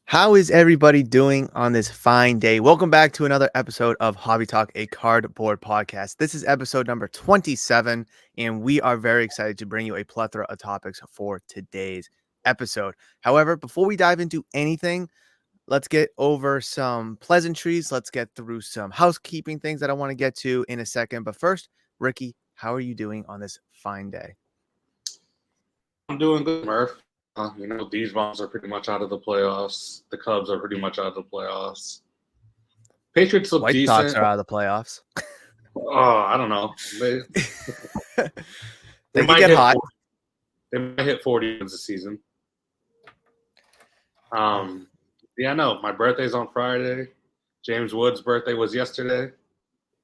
How is everybody doing on this fine day? Welcome back to another episode of Hobby Talk, a cardboard podcast. This is episode number 27, and we are very excited to bring you a plethora of topics for today's episode. However, before we dive into anything, let's get over some pleasantries. Let's get through some housekeeping things that I want to get to in a second. But first, Ricky, how are you doing on this fine day? I'm doing good, Murph. These bombs are pretty much out of the playoffs. The Cubs are pretty much out of the playoffs. Patriots look White Sox decent. are out of the playoffs. Oh, I don't know. They They could might get hit hot. 40. They might hit 40 wins this season. Yeah, no. My birthday's on Friday. James Wood's birthday was yesterday,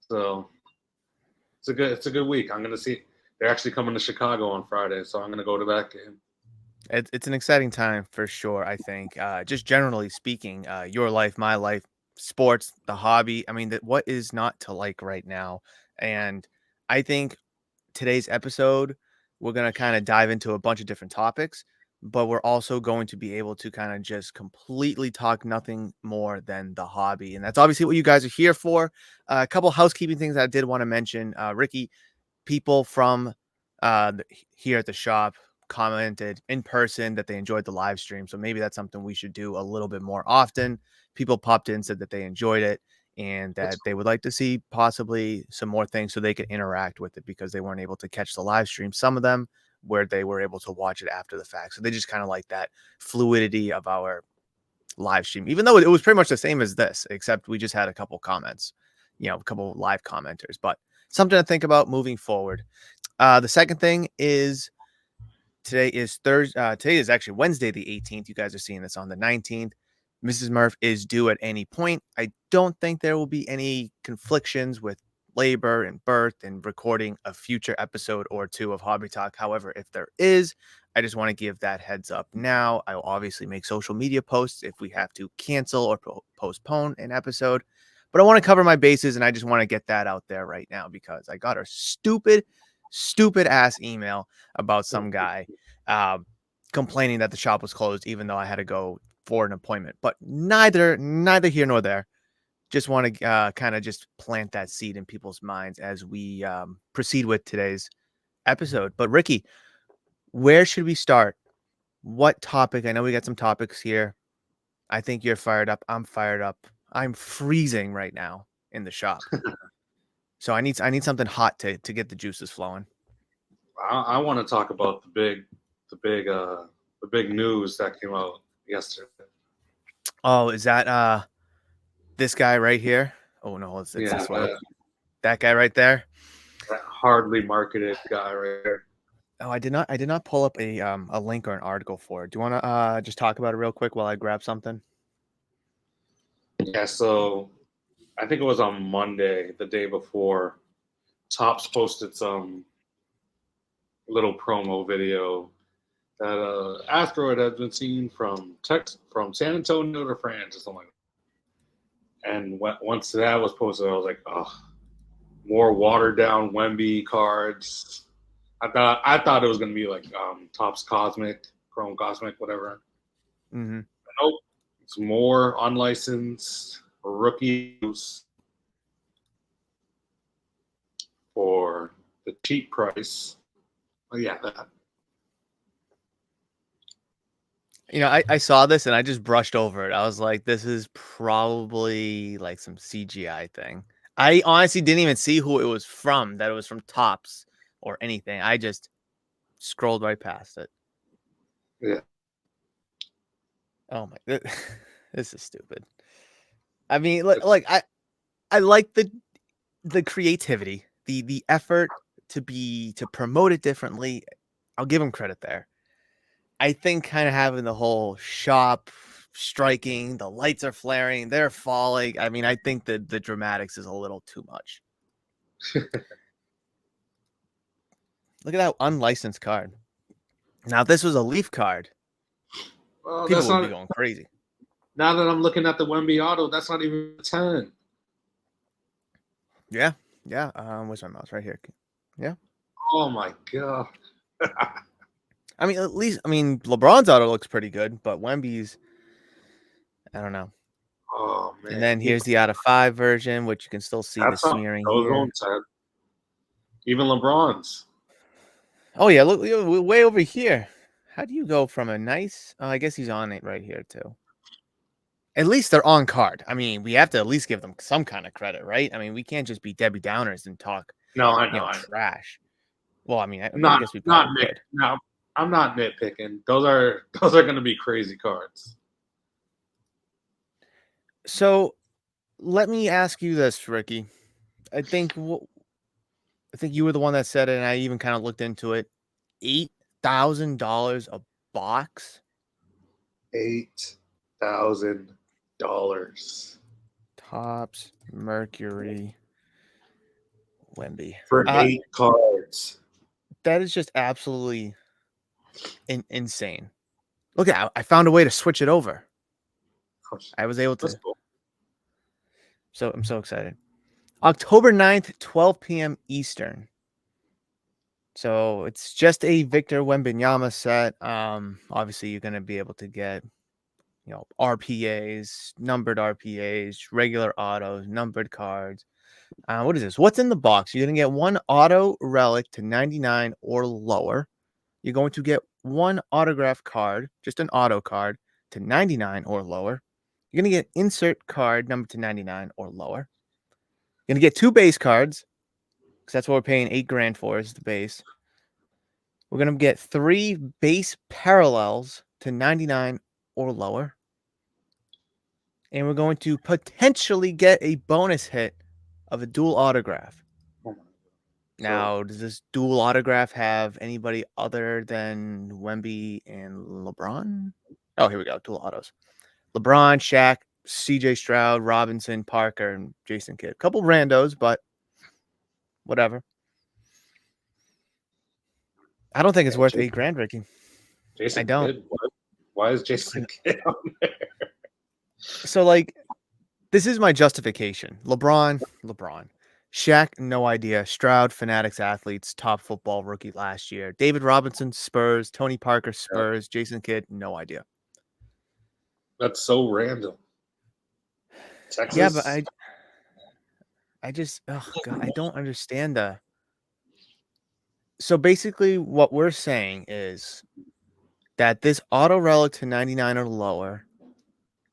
so it's a good week. I'm gonna see. They're actually coming to Chicago on Friday, so I'm gonna go to that game. It's an exciting time for sure, I think. Just generally speaking, your life, my life, sports, the hobby. I mean, what is not to like right now? And I think today's episode, we're going to kind of dive into a bunch of different topics, but we're also going to be able to kind of just completely talk nothing more than the hobby. And that's obviously what you guys are here for. A couple housekeeping things that I did want to mention. Ricky, people from here at the shop commented in person that they enjoyed the live stream. So maybe that's something we should do a little bit more often. People popped in, said that they enjoyed it and that they would like to see possibly some more things so they could interact with it because they weren't able to catch the live stream. Some of them where they were able to watch it after the fact. So they just kind of like that fluidity of our live stream, even though it was pretty much the same as this, except we just had a couple comments, a couple live commenters, but something to think about moving forward. The second thing is today is Thursday. Today is actually Wednesday, the 18th. You guys are seeing this on the 19th. Mrs. Murph is due at any point. I don't think there will be any conflictions with labor and birth and recording a future episode or two of Hobby Talk. However, if there is, I just want to give that heads up now. I will obviously make social media posts if we have to cancel or postpone an episode. But I want to cover my bases, and I just want to get that out there right now because I got a stupid ass email about some guy complaining that the shop was closed, even though I had to go for an appointment. But neither here nor there. Just want to kind of just plant that seed in people's minds as we proceed with today's episode. But Ricky, where should we start? What topic? I know we got some topics here. I think you're fired up. I'm fired up. I'm freezing right now in the shop. So I need something hot to get the juices flowing. I want to talk about the big news that came out yesterday. Oh, is that this guy right here? Oh no, it's this one. That guy right there. That hardly marketed guy right there. Oh, I did not pull up a link or an article for it. Do you want to just talk about it real quick while I grab something? Yeah, so I think it was on Monday, the day before, Topps posted some little promo video that asteroid has been seen from San Antonio to France or something like that. And once that was posted, I was like, oh, more watered down Wemby cards. I thought it was gonna be like Topps Cosmic, Chrome Cosmic, whatever. Mm-hmm. Nope, it's more unlicensed rookies for the cheap price. Oh yeah, that. I saw this and I just brushed over it. I was like, this is probably like some CGI thing. I honestly didn't even see who it was from, that it was from Topps or anything. I just scrolled right past it. Yeah. Oh my, this is stupid. I mean, like I like the creativity, the effort to promote it differently. I'll give him credit there. I think kind of having the whole shop striking, the lights are flaring, they're falling. I mean, I think that the dramatics is a little too much. Look at that unlicensed card. Now, if this was a Leaf card, Well, people would be going crazy. Now that I'm looking at the Wemby auto, that's not even a 10. Yeah. Where's my mouse? Right here. Yeah. Oh my god. I mean, LeBron's auto looks pretty good, but Wemby's I don't know. Oh And man, then here's the out of 5 version, which you can still see the that's not smearing those here. ones said. Even LeBron's. Oh yeah, look, we're way over here. How do you go from a nice? Oh, I guess he's on it right here too. At least they're on card. I mean, we have to at least give them some kind of credit, right? I mean, we can't just be Debbie Downers and talk, No, I know, I know. trash. Well, I Not guess we not probably Nick. could. No, I'm not nitpicking. Those are going to be crazy cards. So let me ask you this, Ricky. I think I think you were the one that said it, and I even kind of looked into it. $8,000 a box. $8,000 Tops Mercury Wemby. for 8 cards. That is just absolutely insane. Look at I found a way to switch it over. I was able That's to. cool. So I'm so excited. October 9th, 12 p.m. Eastern. So it's just a Victor Wembanyama set. Obviously you're gonna be able to get, RPAs, numbered RPAs, regular autos, numbered cards. What is this? What's in the box? You're gonna get one auto relic to 99 or lower. You're going to get one autograph card, just an auto card, to 99 or lower. You're going to get insert card number to 99 or lower. You're going to get 2 base cards, because that's what we're paying $8,000 for, is the base. We're going to get 3 base parallels to 99 or lower. And we're going to potentially get a bonus hit of a dual autograph. Oh my God. So Now, does this dual autograph have anybody other than Wemby and LeBron? Oh, here we go. Dual autos. LeBron, Shaq, CJ Stroud, Robinson, Parker, and Jason Kidd. Couple randos, but whatever. I don't think it's man, worth $8,000, Ricky. I Jason don't. Kidd. Why is Jason Kidd on there? So, this is my justification. LeBron. Shaq, no idea. Stroud, Fanatics athletes, top football rookie last year. David Robinson, Spurs. Tony Parker, Spurs. Jason Kidd, no idea. That's so random. Yeah, but Texas. I just, oh God, I don't understand the. So basically, what we're saying is that this auto relic to 99 or lower,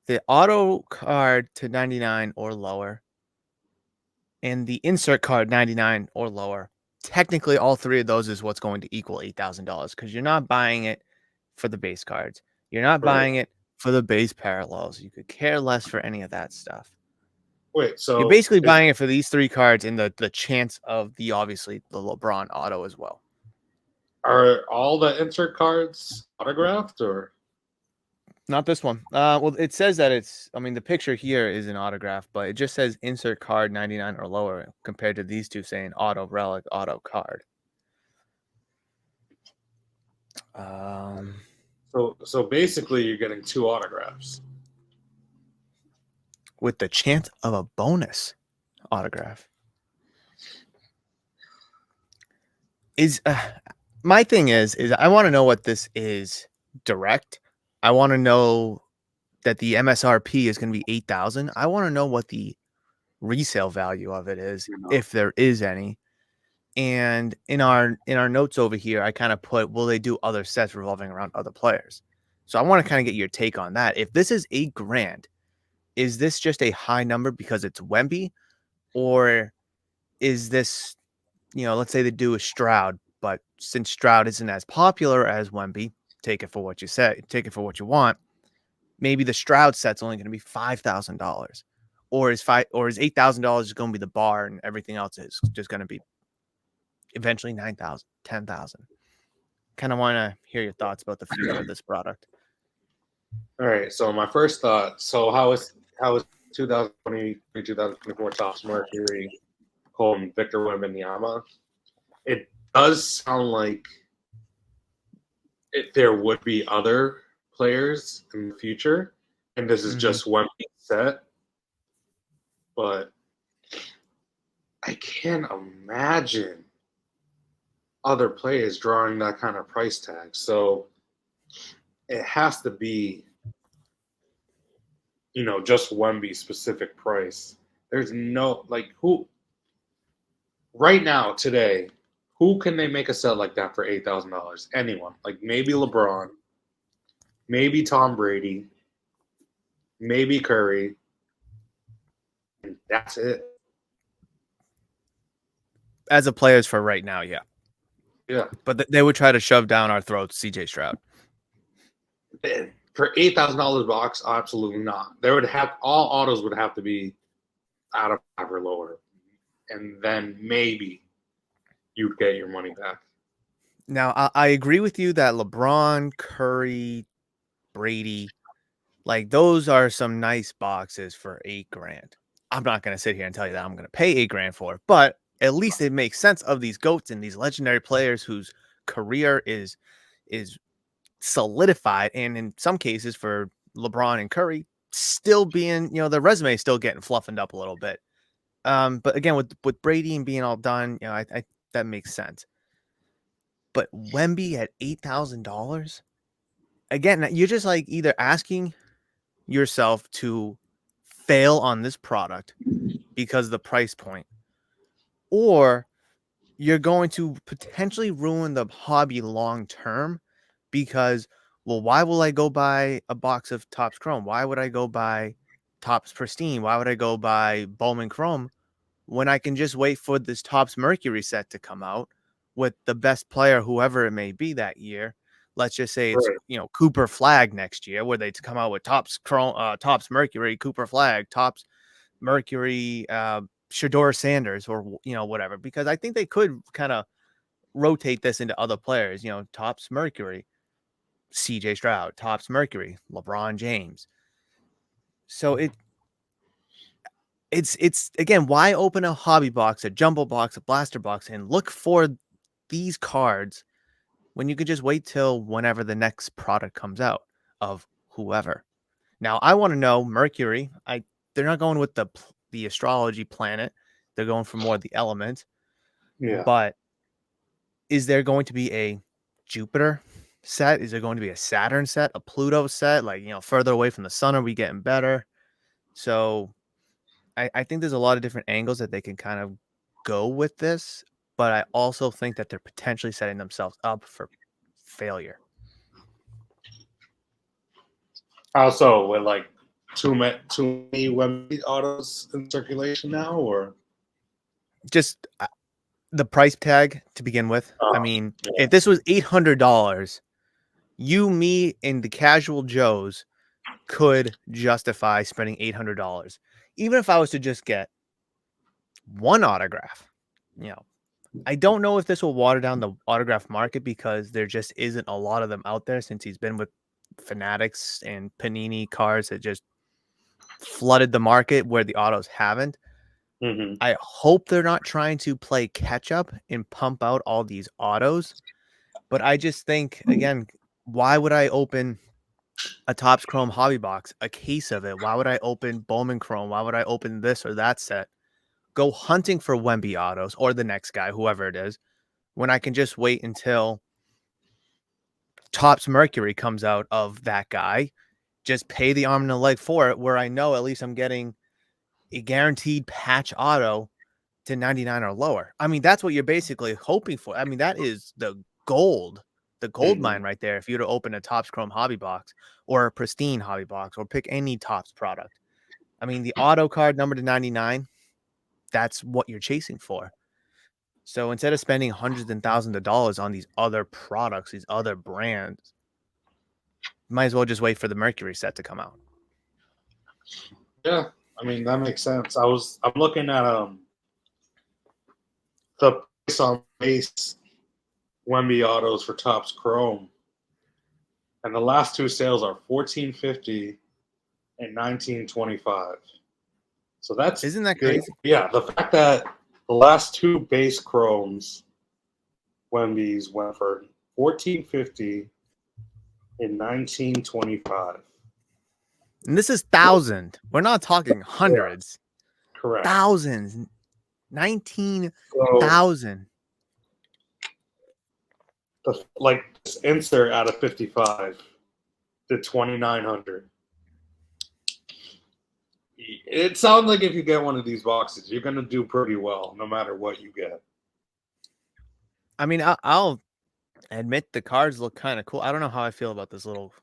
the auto card to 99 or lower, and the insert card 99 or lower, technically all 3 of those is what's going to equal $8,000, because you're not buying it for the base cards. You're not Right. buying it for the base parallels. You could care less for any of that stuff. Wait, You're so basically buying it for these 3 cards and the chance of obviously the LeBron auto as well. are all the insert cards autographed or? Not this one. Well, it says that the picture here is an autograph, but it just says insert card 99 or lower compared to these two saying auto relic, auto card. So basically, you're getting 2 autographs. With the chance of a bonus autograph. My thing is I want to know what this is direct. I want to know that the MSRP is going to be 8,000. I want to know what the resale value of it is, You know, if there is any. And in our notes over here, I kind of put, will they do other sets revolving around other players? So I want to kind of get your take on that. If this is $8,000, is this just a high number because it's Wemby, or is this, let's say they do a Stroud, but since Stroud isn't as popular as Wemby, take it for what you say, take it for what you want. Maybe the Stroud set's only going to be $5,000, or is $8,000 going to be the bar, and everything else is just going to be eventually 9,000, 10,000. Kind of want to hear your thoughts about the future of this product. all right. So my first thought. So how is 2020 2024 Topps Mercury holding Victor Wembanyama? It does sound like there would be other players in the future, and this is just one set. But I can't imagine other players drawing that kind of price tag. So it has to be just Wemby specific price. There's no who right now today. Who can they make a set like that for $8,000? Anyone? Like maybe LeBron, maybe Tom Brady, maybe Curry, and that's it. As a players for right now, yeah. Yeah. But they would try to shove down our throats CJ Stroud. For $8,000 box, absolutely not. There would have all autos would have to be out of 5 or lower, and then maybe you'd get your money back. Now, I agree with you that LeBron, Curry, Brady, like those are some nice boxes for $8,000. I'm not going to sit here and tell you that I'm going to pay $8,000 for it, but at least it makes sense of these GOATs and these legendary players whose career is solidified, and in some cases for LeBron and Curry, still being, their resume is still getting fluffered up a little bit. But again, with Brady and being all done, I that makes sense. But Wemby at $8,000, again, you're just like either asking yourself to fail on this product because of the price point, or you're going to potentially ruin the hobby long term because, well, why will I go buy a box of Topps Chrome? Why would I go buy Topps Pristine? Why would I go buy Bowman Chrome when I can just wait for this Topps Mercury set to come out with the best player, whoever it may be that year? Let's just say it's, Right. Cooper Flag next year, where they come out with Topps Chrome, Topps Mercury, Cooper Flag, Topps Mercury, Shador Sanders, or whatever. Because I think they could kind of rotate this into other players. Topps Mercury, CJ Stroud, Topps Mercury, LeBron James. So it's again, why open a hobby box, a jumbo box, a blaster box, and look for these cards when you could just wait till whenever the next product comes out of whoever. Now, I want to know Mercury. They're not going with the astrology planet. They're going for more the element. Yeah. But is there going to be a Jupiter set? Is there going to be a Saturn set, a Pluto set? Like, further away from the sun, are we getting better? So I think there's a lot of different angles that they can kind of go with this. But I also think that they're potentially setting themselves up for failure. Also, with too many Wemby autos in circulation now, or Just the price tag to begin with. I mean, yeah. if this was $800, you, me, and the casual Joes could justify spending $800. Even if I was to just get one autograph, I don't know if this will water down the autograph market because there just isn't a lot of them out there since he's been with Fanatics and Panini cards that just flooded the market where the autos haven't. Mm-hmm. I hope they're not trying to play catch up and pump out all these autos. But I just think, again, why would I open a Topps Chrome hobby box, a case of it? Why would I open Bowman Chrome? Why would I open this or that set? Go hunting for Wemby autos or the next guy, whoever it is, when I can just wait until Topps Mercury comes out of that guy, just pay the arm and a leg for it, where I know at least I'm getting a guaranteed patch auto to 99 or lower. I mean, that's what you're basically hoping for. I mean, that is the gold Mm-hmm. mine right there. If you were to open a Topps Chrome hobby box or a Pristine hobby box or pick any Topps product, I mean, the auto card number to 99, that's what you're chasing for. So instead of spending hundreds and thousands of dollars on these other products, these other brands, you might as well just wait for the Mercury set to come out. Yeah, I mean that makes sense. I'm looking at the price on base Wemby autos for Topps Chrome, and the last two sales are $14.50 and $19.25. So that's Isn't that good. crazy? Yeah, the fact that the last two base Chromes Wemby's went for $14.50 and $19.25. And this is thousand. We're not talking Yeah, hundreds. correct. Thousands. So 19,000. this insert out of 55 to 2,900. It sounds like if you get one of these boxes, you're gonna do pretty well, no matter what you get. I mean, I'll admit the cards look kind of cool. I don't know how I feel about this little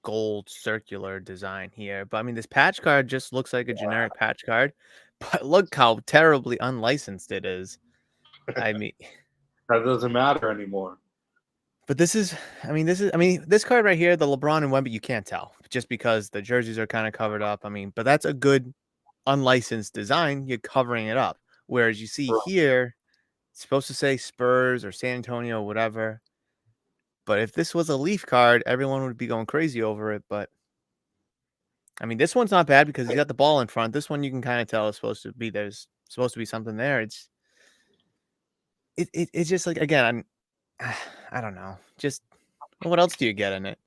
gold circular design here, but I mean, this patch card just looks like a generic patch card. But look how terribly unlicensed it is. I mean, That doesn't matter anymore. but this card right here, the LeBron and Wemby, you can't tell just because the jerseys are kind of covered up. I mean, but that's a good unlicensed design. You're covering it up. Whereas you see here, it's supposed to say Spurs or San Antonio, whatever. But if this was a Leaf card, everyone would be going crazy over it. But I mean, this one's not bad because he's got the ball in front. This one you can kind of tell is there's supposed to be something there. It's just like again, I don't know. Just what else do you get in it?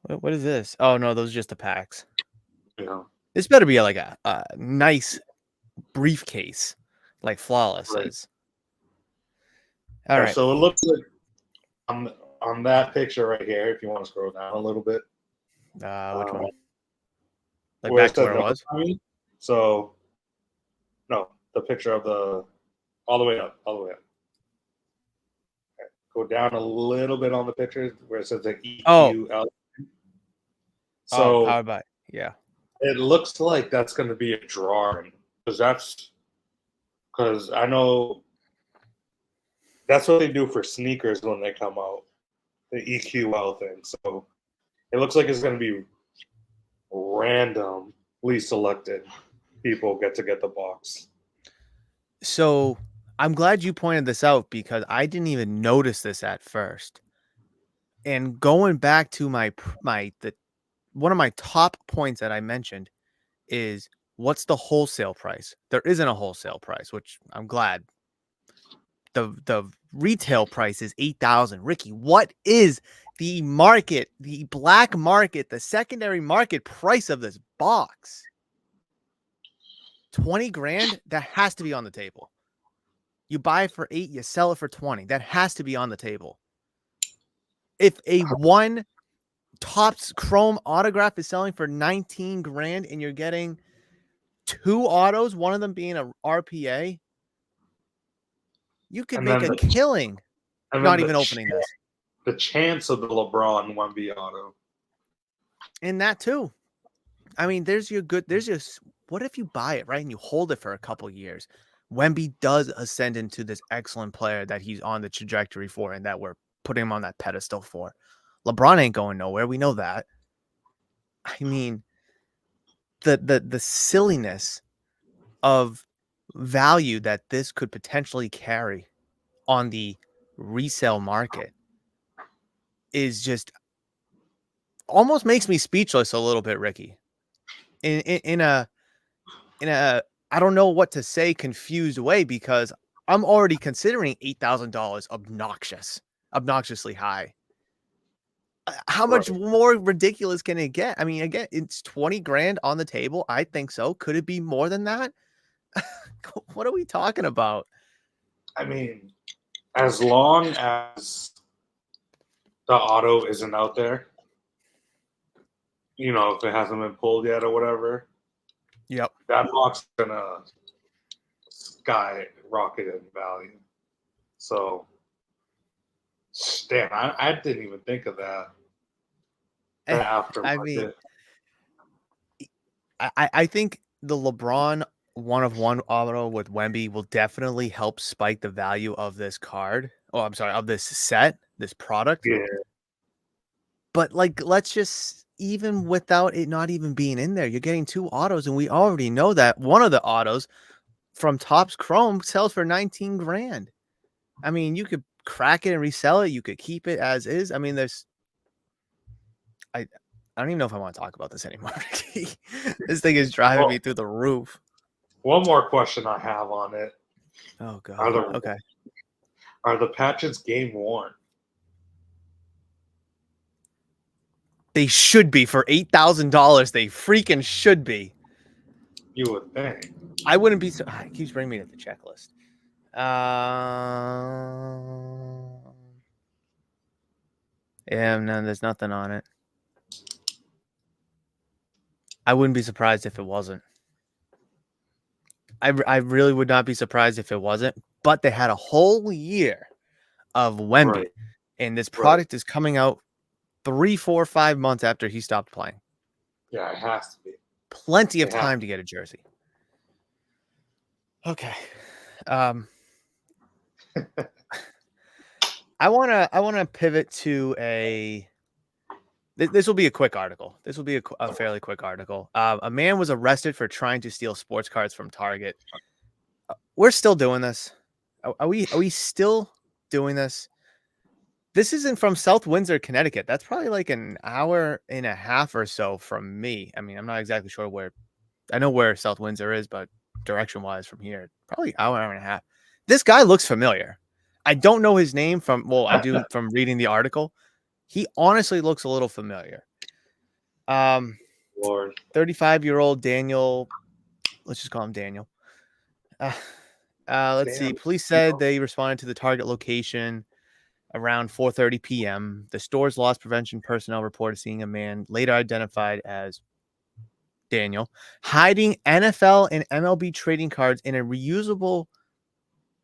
What is this? Oh no, those are just the packs. You know, This better be like a nice briefcase, like Flawless right? is. All Yeah. right. So it looks like on that picture right here, if you want to scroll down a little bit, Which uh, one? Like where back it to says where it number was? 9. So no, the picture of the all the way up, all the way up. Go down a little bit on the picture where it says the Oh, EQL. powered So by. Yeah. it looks like that's going to be a drawing because I know that's what they do for sneakers when they come out, the EQL thing. So it looks like it's going to be randomly selected people get to get the box. So I'm glad you pointed this out because I didn't even notice this at first. And going back to the one of my top points that I mentioned is what's the wholesale price? There isn't a wholesale price, which I'm glad. The retail price is 8,000. Ricky, what is the market, the black market, the secondary market price of this box? 20 grand? That has to be on the table. You buy it for 8, you sell it for 20. That has to be on the table. If a one Topps Chrome autograph is selling for 19 grand and you're getting 2 autos, one of them being a RPA, you could And make then a killing not even opening this. the chance of the LeBron 1B auto. And that too. I mean, what if you buy it, right? And you hold it for a couple years. Wemby does ascend into this excellent player that he's on the trajectory for and that we're putting him on that pedestal for. LeBron ain't going nowhere. We know that. I mean, the silliness of value that this could potentially carry on the resale market is just almost makes me speechless a little bit, Ricky. In a I don't know what to say confused way because I'm already considering $8,000 obnoxiously high. How much Right. more ridiculous can it get? I mean, again, it's 20 grand on the table. I think so. Could it be more than that? What are we talking about? I mean, as long as the auto isn't out there, if it hasn't been pulled yet or whatever, Yep. that box is gonna skyrocket in value. So, damn, I didn't even think of that. The I mean, aftermarket. I think the LeBron one of one auto with Wemby will definitely help spike the value of this card. Oh, I'm sorry, of this set, this product. Yeah, But like, let's just even without it not even being in there, you're getting 2 autos, and we already know that one of the autos from Topps Chrome sells for 19 grand. I mean, you could crack it and resell it. You could keep it as is. I mean, I I don't even know if I want to talk about this anymore. This thing is driving me well, through the roof. one more question I have on it: Oh Are god. the Okay. are the patches game worn? They should be for $8,000. They freaking should be. You would think. I wouldn't be so. It keeps bringing me to the checklist. Yeah, no, there's nothing on it. I wouldn't be surprised if it wasn't. I really would not be surprised if it wasn't. But they had a whole year of Wemby, Right. and this Right. product is coming out 3, 4, 5 months after he stopped playing. Yeah, it has to be. Plenty of It has. time to get a jersey. Okay. Um, I wanna pivot to a. This will be a quick article. This will be a fairly quick article. A man was arrested for trying to steal sports cards from Target. We're still doing this. Are we still doing this? This isn't from South Windsor, Connecticut. That's probably like an hour and a half or so from me. I mean, I'm not exactly sure where. I know where South Windsor is, but direction wise from here, probably hour and a half. This guy looks familiar. I don't know his name from. Well, I do from reading the article. He honestly looks a little familiar. Um, Lord. 35-year-old Daniel. Let's just call him Daniel. Uh, let's see. Damn. Police You said know? they responded to the target location around 4:30 p.m. The store's loss prevention personnel reported seeing a man later identified as Daniel hiding NFL and MLB trading cards in a reusable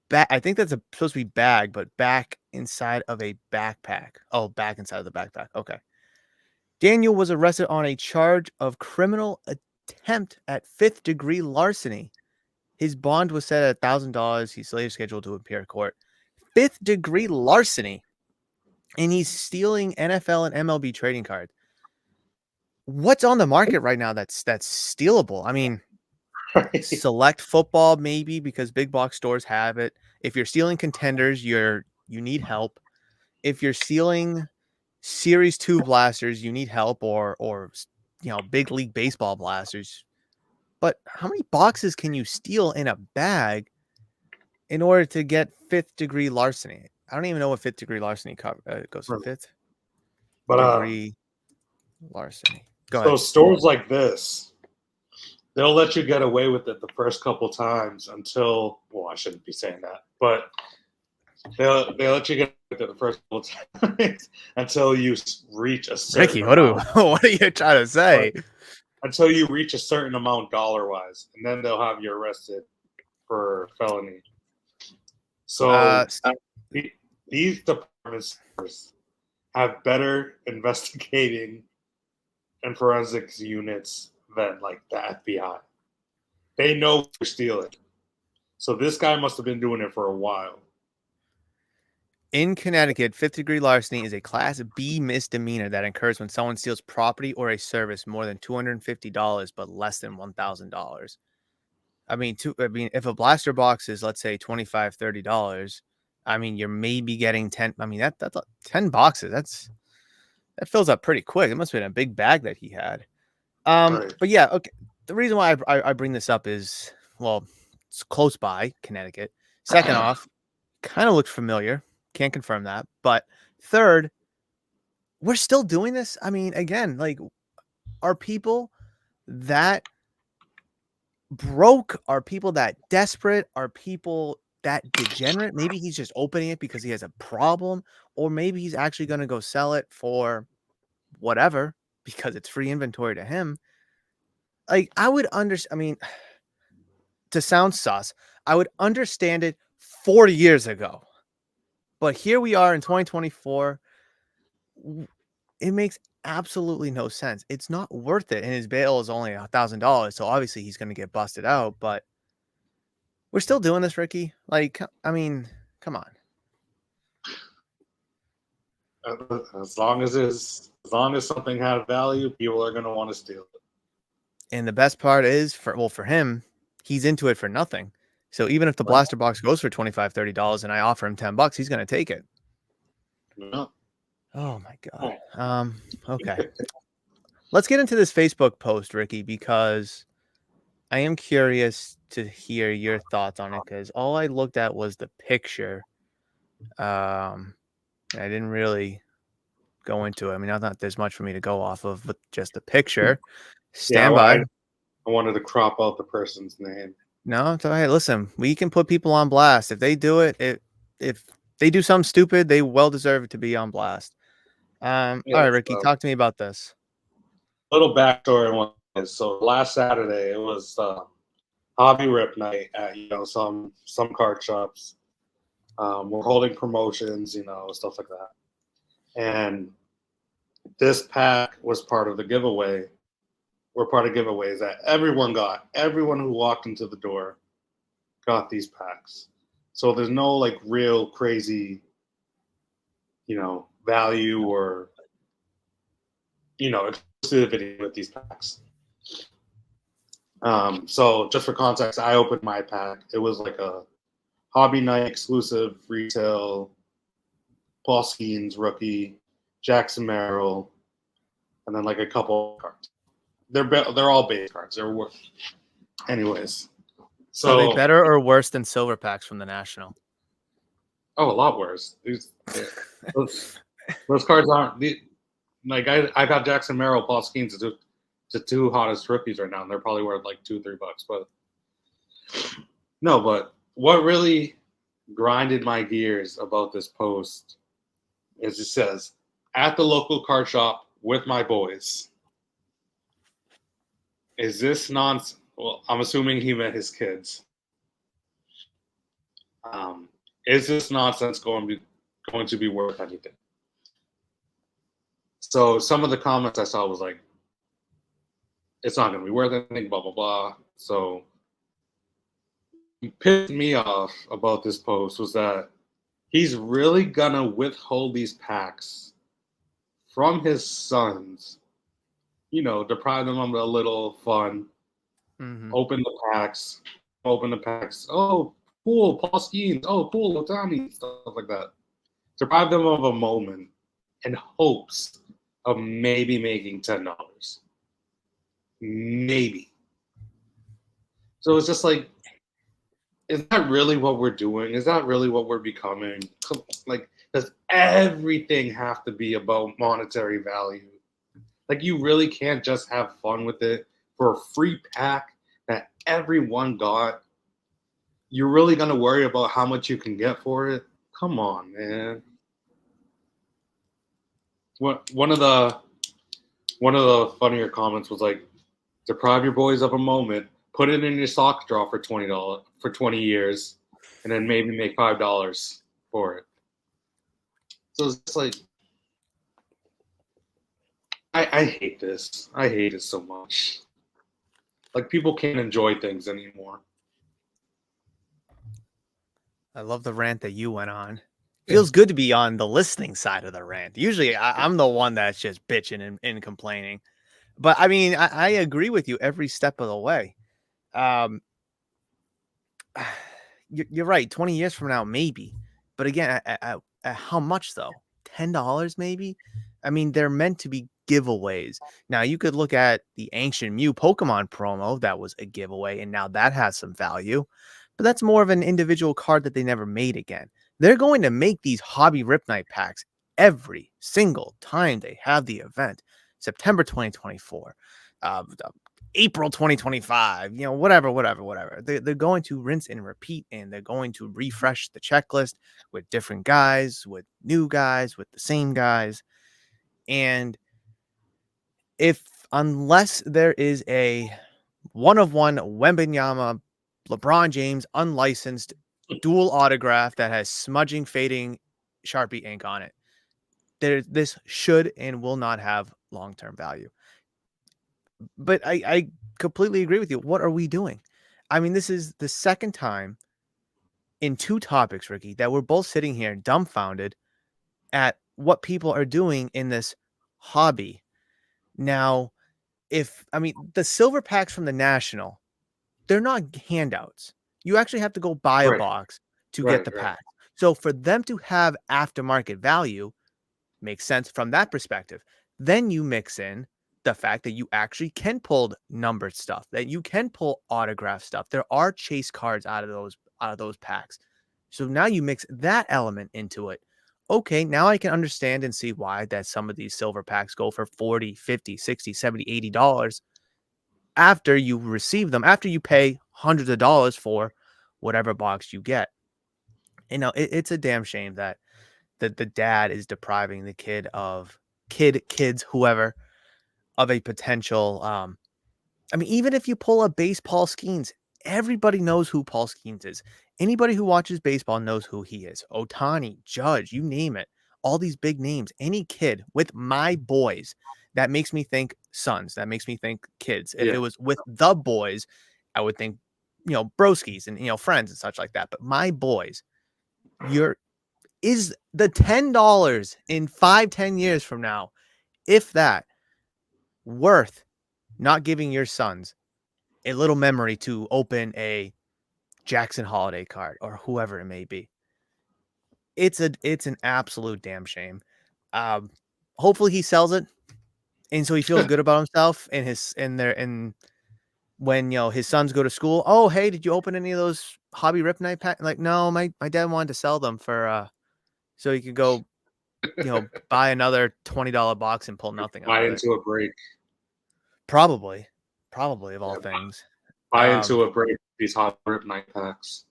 bag. I think that's supposed to be bag, but back inside of a backpack. Oh, back inside of the backpack. Okay. Daniel was arrested on a charge of criminal attempt at fifth-degree larceny. His bond was set at $1,000. He's later scheduled to appear in court. Fifth-degree larceny, and he's stealing NFL and MLB trading cards. What's on the market right now that's stealable? I mean, select football maybe because big box stores have it. If you're stealing contenders, you need help. If you're stealing Series 2 blasters, you need help, or big league baseball blasters. But how many boxes can you steal in a bag in order to get fifth-degree larceny? I don't even know what fifth-degree larceny goes to. But Fifth-degree larceny. Go so ahead. stores like this, they'll let you get away with it the first couple times until, well, I shouldn't be saying that, but they'll let you get away with it the first couple times until you reach a certain Ricky, amount. what are you trying to say? Until you reach a certain amount dollar wise, and then they'll have you arrested for felony. So these department stores have better investigating and forensics units than like the FBI. They know you're stealing. So this guy must have been doing it for a while. In Connecticut, fifth-degree larceny is a Class B misdemeanor that occurs when someone steals property or a service more than $250 but less than $1,000. I mean, if a blaster box is, let's say, $25, $30, I mean, you're maybe getting 10. I mean, that's 10 boxes. That fills up pretty quick. It must have been a big bag that he had. Right. But yeah, okay. The reason why I bring this up is, well, it's close by Connecticut. Second off, kind of looks familiar. Can't confirm that. But third, we're still doing this. I mean, again, like, are people that broke? Are people that desperate? Are people that degenerate? Maybe he's just opening it because he has a problem, or maybe he's actually going to go sell it for whatever because it's free inventory to him. Like, I would understand. I mean, to sound sus, I would understand it 40 years ago. But here we are in 2024. It makes absolutely no sense. It's not worth it. And his bail is only $1,000. So obviously he's going to get busted out. But we're still doing this, Ricky. Like, I mean, come on. As long as something has value, people are going to want to steal it. And the best part is for him, he's into it for nothing. So even if the blaster box goes for $25, $30 and I offer him $10, he's going to take it. No. Oh my God. Okay. Let's get into this Facebook post, Ricky, because I am curious to hear your thoughts on it because all I looked at was the picture. I didn't really go into it. I mean, I thought there's much for me to go off of with just the picture. Stand by. I wanted to crop out the person's name. No, it's all right. Listen, we can put people on blast. If they do it, if they do something stupid, they well deserve it to be on blast. All right, Ricky, talk to me about this. Little backstory on what So last Saturday it was hobby rip night at some card shops. We're holding promotions, stuff like that. And this pack was part of the giveaway. We're part of giveaways that everyone got. Everyone who walked into the door got these packs. So there's no like real crazy, value or exclusivity with these packs. So just for context, I opened my pack. It was like a hobby night exclusive retail, Paul Skeens rookie, Jackson Merrill, and then like a couple cards. They're all base cards. They're worth, anyways. Are they So better or worse than silver packs from the National? a lot worse. Those cards aren't like I got Jackson Merrill, Paul Skeens, the two hottest rookies right now, and they're probably worth like $2-3. But no, but what really grinded my gears about this post is it says at the local card shop with my boys. Is this nonsense? Well, I'm assuming he meant his kids. Is this nonsense going to be worth anything? So some of the comments I saw was like, it's not going to be worth anything, blah, blah, blah. So what pissed me off about this post was that he's really going to withhold these packs from his sons, deprive them of a little fun, open the packs. Oh, cool, Paul Skeens. Oh, cool, Otani, stuff like that. Deprive them of a moment in hopes of maybe making $10. Maybe. So it's just like, is that really what we're doing? Is that really what we're becoming? Like, does everything have to be about monetary value? Like, you really can't just have fun with it for a free pack that everyone got. You're really going to worry about how much you can get for it? Come on, man. One of the funnier comments was like, deprive your boys of a moment, put it in your sock drawer for $20 for 20 years, and then maybe make $5 for it. So it's just like, I hate this. I hate it so much. Like, people can't enjoy things anymore. I love the rant that you went on. Feels good to be on the listening side of the rant. Usually I'm the one that's just bitching and complaining. But I mean, I agree with you every step of the way. You're right. 20 years from now, maybe. But again, at how much though? $10 maybe? I mean, they're meant to be giveaways. Now, you could look at the Ancient Mew Pokemon promo. That was a giveaway, and now that has some value. But that's more of an individual card that they never made again. They're going to make these Hobby Rip Night packs every single time they have the event. September 2024. April 2025, whatever. They're going to rinse and repeat, and they're going to refresh the checklist with different guys, with new guys, with the same guys. And unless there is a one-of-one Wembenyama LeBron James unlicensed dual autograph that has smudging, fading Sharpie ink on it, this should and will not have long-term value. But I completely agree with you. What are we doing? I mean, this is the second time in two topics, Ricky, that we're both sitting here dumbfounded at what people are doing in this hobby. Now, the silver packs from the National, they're not handouts. You actually have to go buy a Right, box to get right, the right. pack. So for them to have aftermarket value makes sense from that perspective. Then you mix in the fact that you actually can pull numbered stuff, that you can pull autograph stuff. There are chase cards out of those packs. So now you mix that element into it. Okay, now I can understand and see why that some of these silver packs go for 40, 50, 60, 70, $80 after you receive them, after you pay hundreds of dollars for whatever box you get. It's a damn shame that the dad is depriving the kids, whoever, of a potential I mean, even if you pull up baseball Skeens, everybody knows who Paul Skeens is. Anybody who watches baseball knows who he is. Otani, Judge, you name it. All these big names. Any kid with my boys, that makes me think sons. That makes me think kids. If Yeah. it was with the boys, I would think, broskies and friends and such like that. But my boys, you're is the $10 in 5-10 years from now, if that, worth not giving your sons a little memory to open a Jackson Holiday card or whoever it may be. It's an absolute damn shame. Um, Hopefully he sells it, and so he feels good about himself and his and there and when his sons go to school. Oh, hey, did you open any of those hobby rip night pack? Like, no, my dad wanted to sell them for so he could go buy another $20 box and pull nothing out Buy of it. into a break. Probably of all Yeah, things. buy Um, into a break. These hot rip night packs.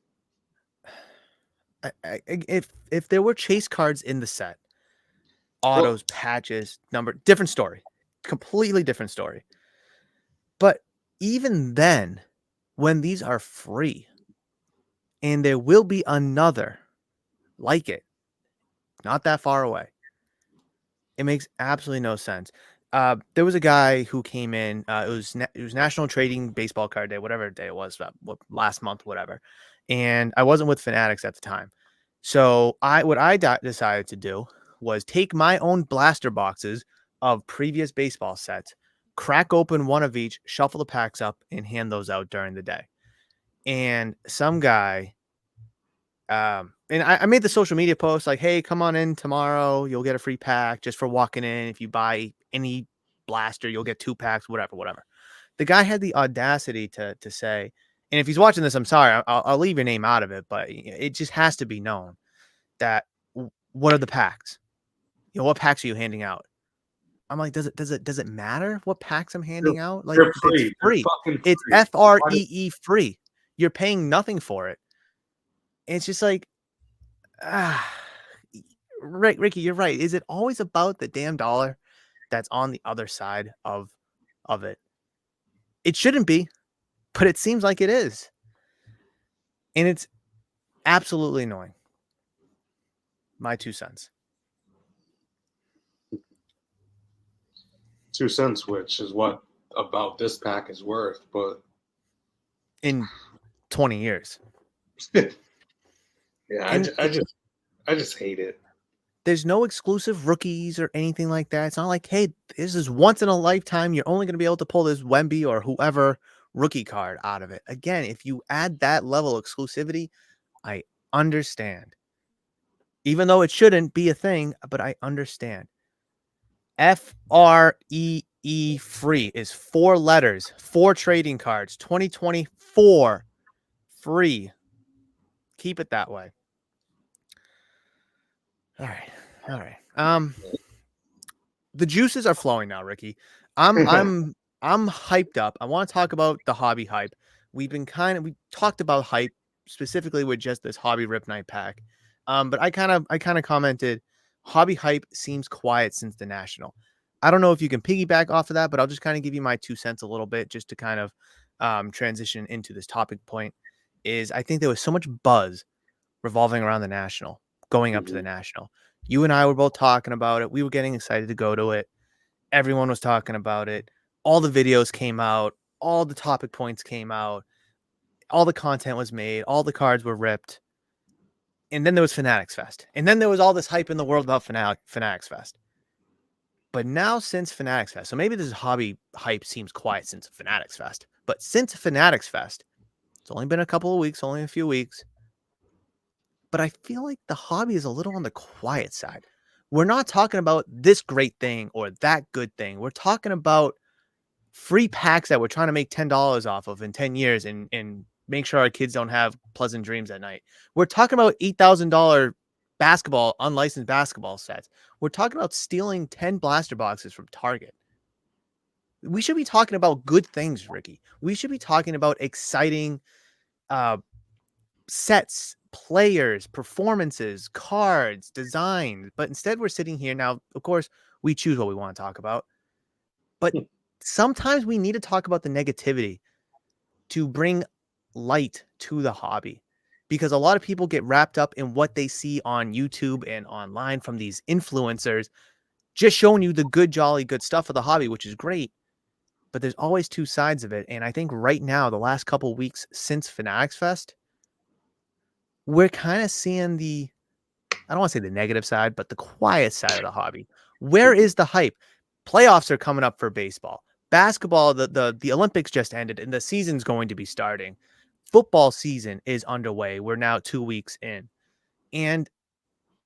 if there were chase cards in the set, Well, autos, patches, number, different story, completely different story. But even then, when these are free, and there will be another like it, not that far away, it makes absolutely no sense. There was a guy who came in. It was National Trading Baseball Card Day, whatever day it was, last month, whatever. And I wasn't with Fanatics at the time, so I decided to do was take my own blaster boxes of previous baseball sets, crack open one of each, shuffle the packs up, and hand those out during the day. And some guy and I made the social media post like, "Hey, come on in tomorrow. You'll get a free pack just for walking in. If you buy any blaster, you'll get 2 packs, whatever, whatever." The guy had the audacity to say, and if he's watching this, I'm sorry, I'll leave your name out of it, but it just has to be known that what are the packs? What packs are you handing out? I'm like, does it matter what packs I'm they're, handing out? Like, they're it's free. They're free. fucking It's free. Why do- FREE free. You're paying nothing for it. And it's just like, ah, right, Ricky, you're right. Is it always about the damn dollar that's on the other side of it? It shouldn't be, but it seems like it is. And it's absolutely annoying. My 2 cents. 2 cents, which is what about this pack is worth. But In 20 years. yeah, And I just hate it. there's no exclusive rookies or anything like that. It's not like, hey, this is once in a lifetime. You're only going to be able to pull this Wemby or whoever rookie card out of it. Again, if you add that level of exclusivity, I understand. Even though it shouldn't be a thing, but I understand. FREE free is 4 letters, 4 trading cards, 2024 free. Keep it that way. All right. All right. The juices are flowing now, Ricky. I'm I'm I'm hyped up. I want to talk about the hobby hype. We talked about hype specifically with just this hobby rip night pack. But I kind of commented hobby hype seems quiet since the national. I don't know if you can piggyback off of that, but I'll just kind of give you my 2 cents a little bit just to kind of transition into this topic point. Is I think there was so much buzz revolving around the national, going up to the Mhm. national. You and I were both talking about it. We were getting excited to go to it. Everyone was talking about it. All the videos came out, all the topic points came out, all the content was made, all the cards were ripped. And then there was Fanatics Fest. And then there was all this hype in the world about Fanatics Fest. But now since Fanatics Fest, so maybe this hobby hype seems quiet since Fanatics Fest, but since Fanatics Fest, it's only been a couple of weeks, only a few weeks. But I feel like the hobby is a little on the quiet side. We're not talking about this great thing or that good thing. We're talking about free packs that we're trying to make $10 off of in 10 years and make sure our kids don't have pleasant dreams at night. We're talking about $8,000 basketball, unlicensed basketball sets. We're talking about stealing 10 blaster boxes from Target. We should be talking about good things, Ricky. We should be talking about exciting uh, sets, players, performances, cards, design. But instead, we're sitting here now. Of course, we choose what we want to talk about. But sometimes we need to talk about the negativity to bring light to the hobby, because a lot of people get wrapped up in what they see on YouTube and online from these influencers just showing you the good, jolly good stuff of the hobby, which is great. But there's always two sides of it. And I think right now, the last couple of weeks since Fanatics Fest, we're kind of seeing I don't want to say the negative side, but the quiet side of the hobby. Where is the hype? Playoffs are coming up for baseball. Basketball, the Olympics just ended and the season's going to be starting. Football season is underway. We're now 2 weeks in. And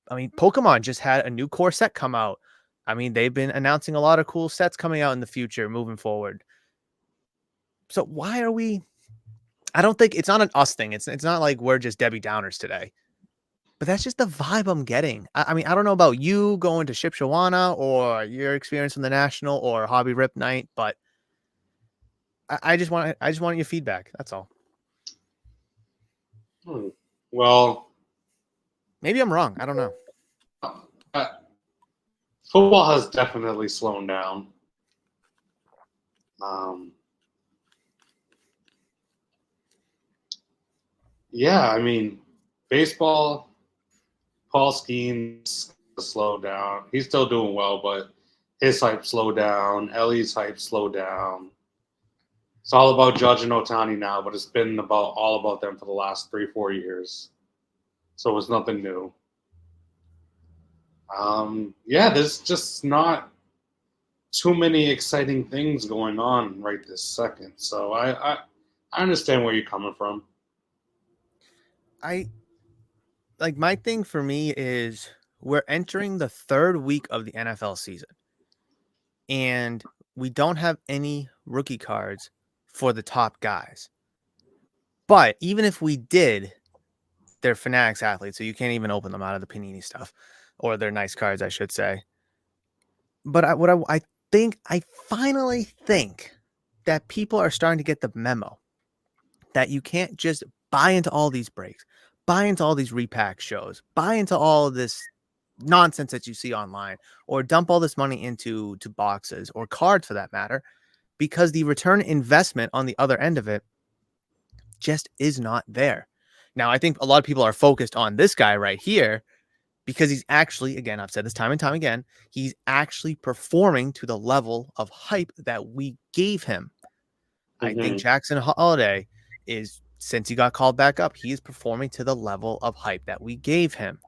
I mean, Pokemon just had a new core set come out. I mean, they've been announcing a lot of cool sets coming out in the future moving forward. So why are we? I don't think it's not an us thing. It's not like we're just Debbie Downers today. But that's just the vibe I'm getting. I mean, I don't know about you going to Shipshawana or your experience in the National or Hobby Rip Night, but I just want your feedback. That's all. Well, Maybe I'm wrong. I don't know. uh, football has definitely slowed down. Yeah, I mean, baseball, Paul Skeens slowed down. He's still doing well, but his hype slowed down. Ellie's hype slowed down. It's all about Judge and Otani now, but it's been all about them for the last 3-4 years. So it's nothing new. Yeah, there's just not too many exciting things going on right this second. So I understand where you're coming from. I like my thing for me is we're entering the third week of the NFL season and we don't have any rookie cards for the top guys. But even if we did, they're Fanatics athletes, so you can't even open them out of the Panini stuff, or they're nice cards, I should say. But I finally think that people are starting to get the memo that you can't just buy into all these breaks, buy into all these repack shows, buy into all of this nonsense that you see online, or dump all this money into boxes or cards for that matter, because the return investment on the other end of it just is not there. Now, I think a lot of people are focused on this guy right here because he's actually, again, I've said this time and time again, he's actually performing to the level of hype that we gave him. I think Mm-hmm. Jackson Holiday is, since he got called back up, he is performing to the level of hype that we gave him.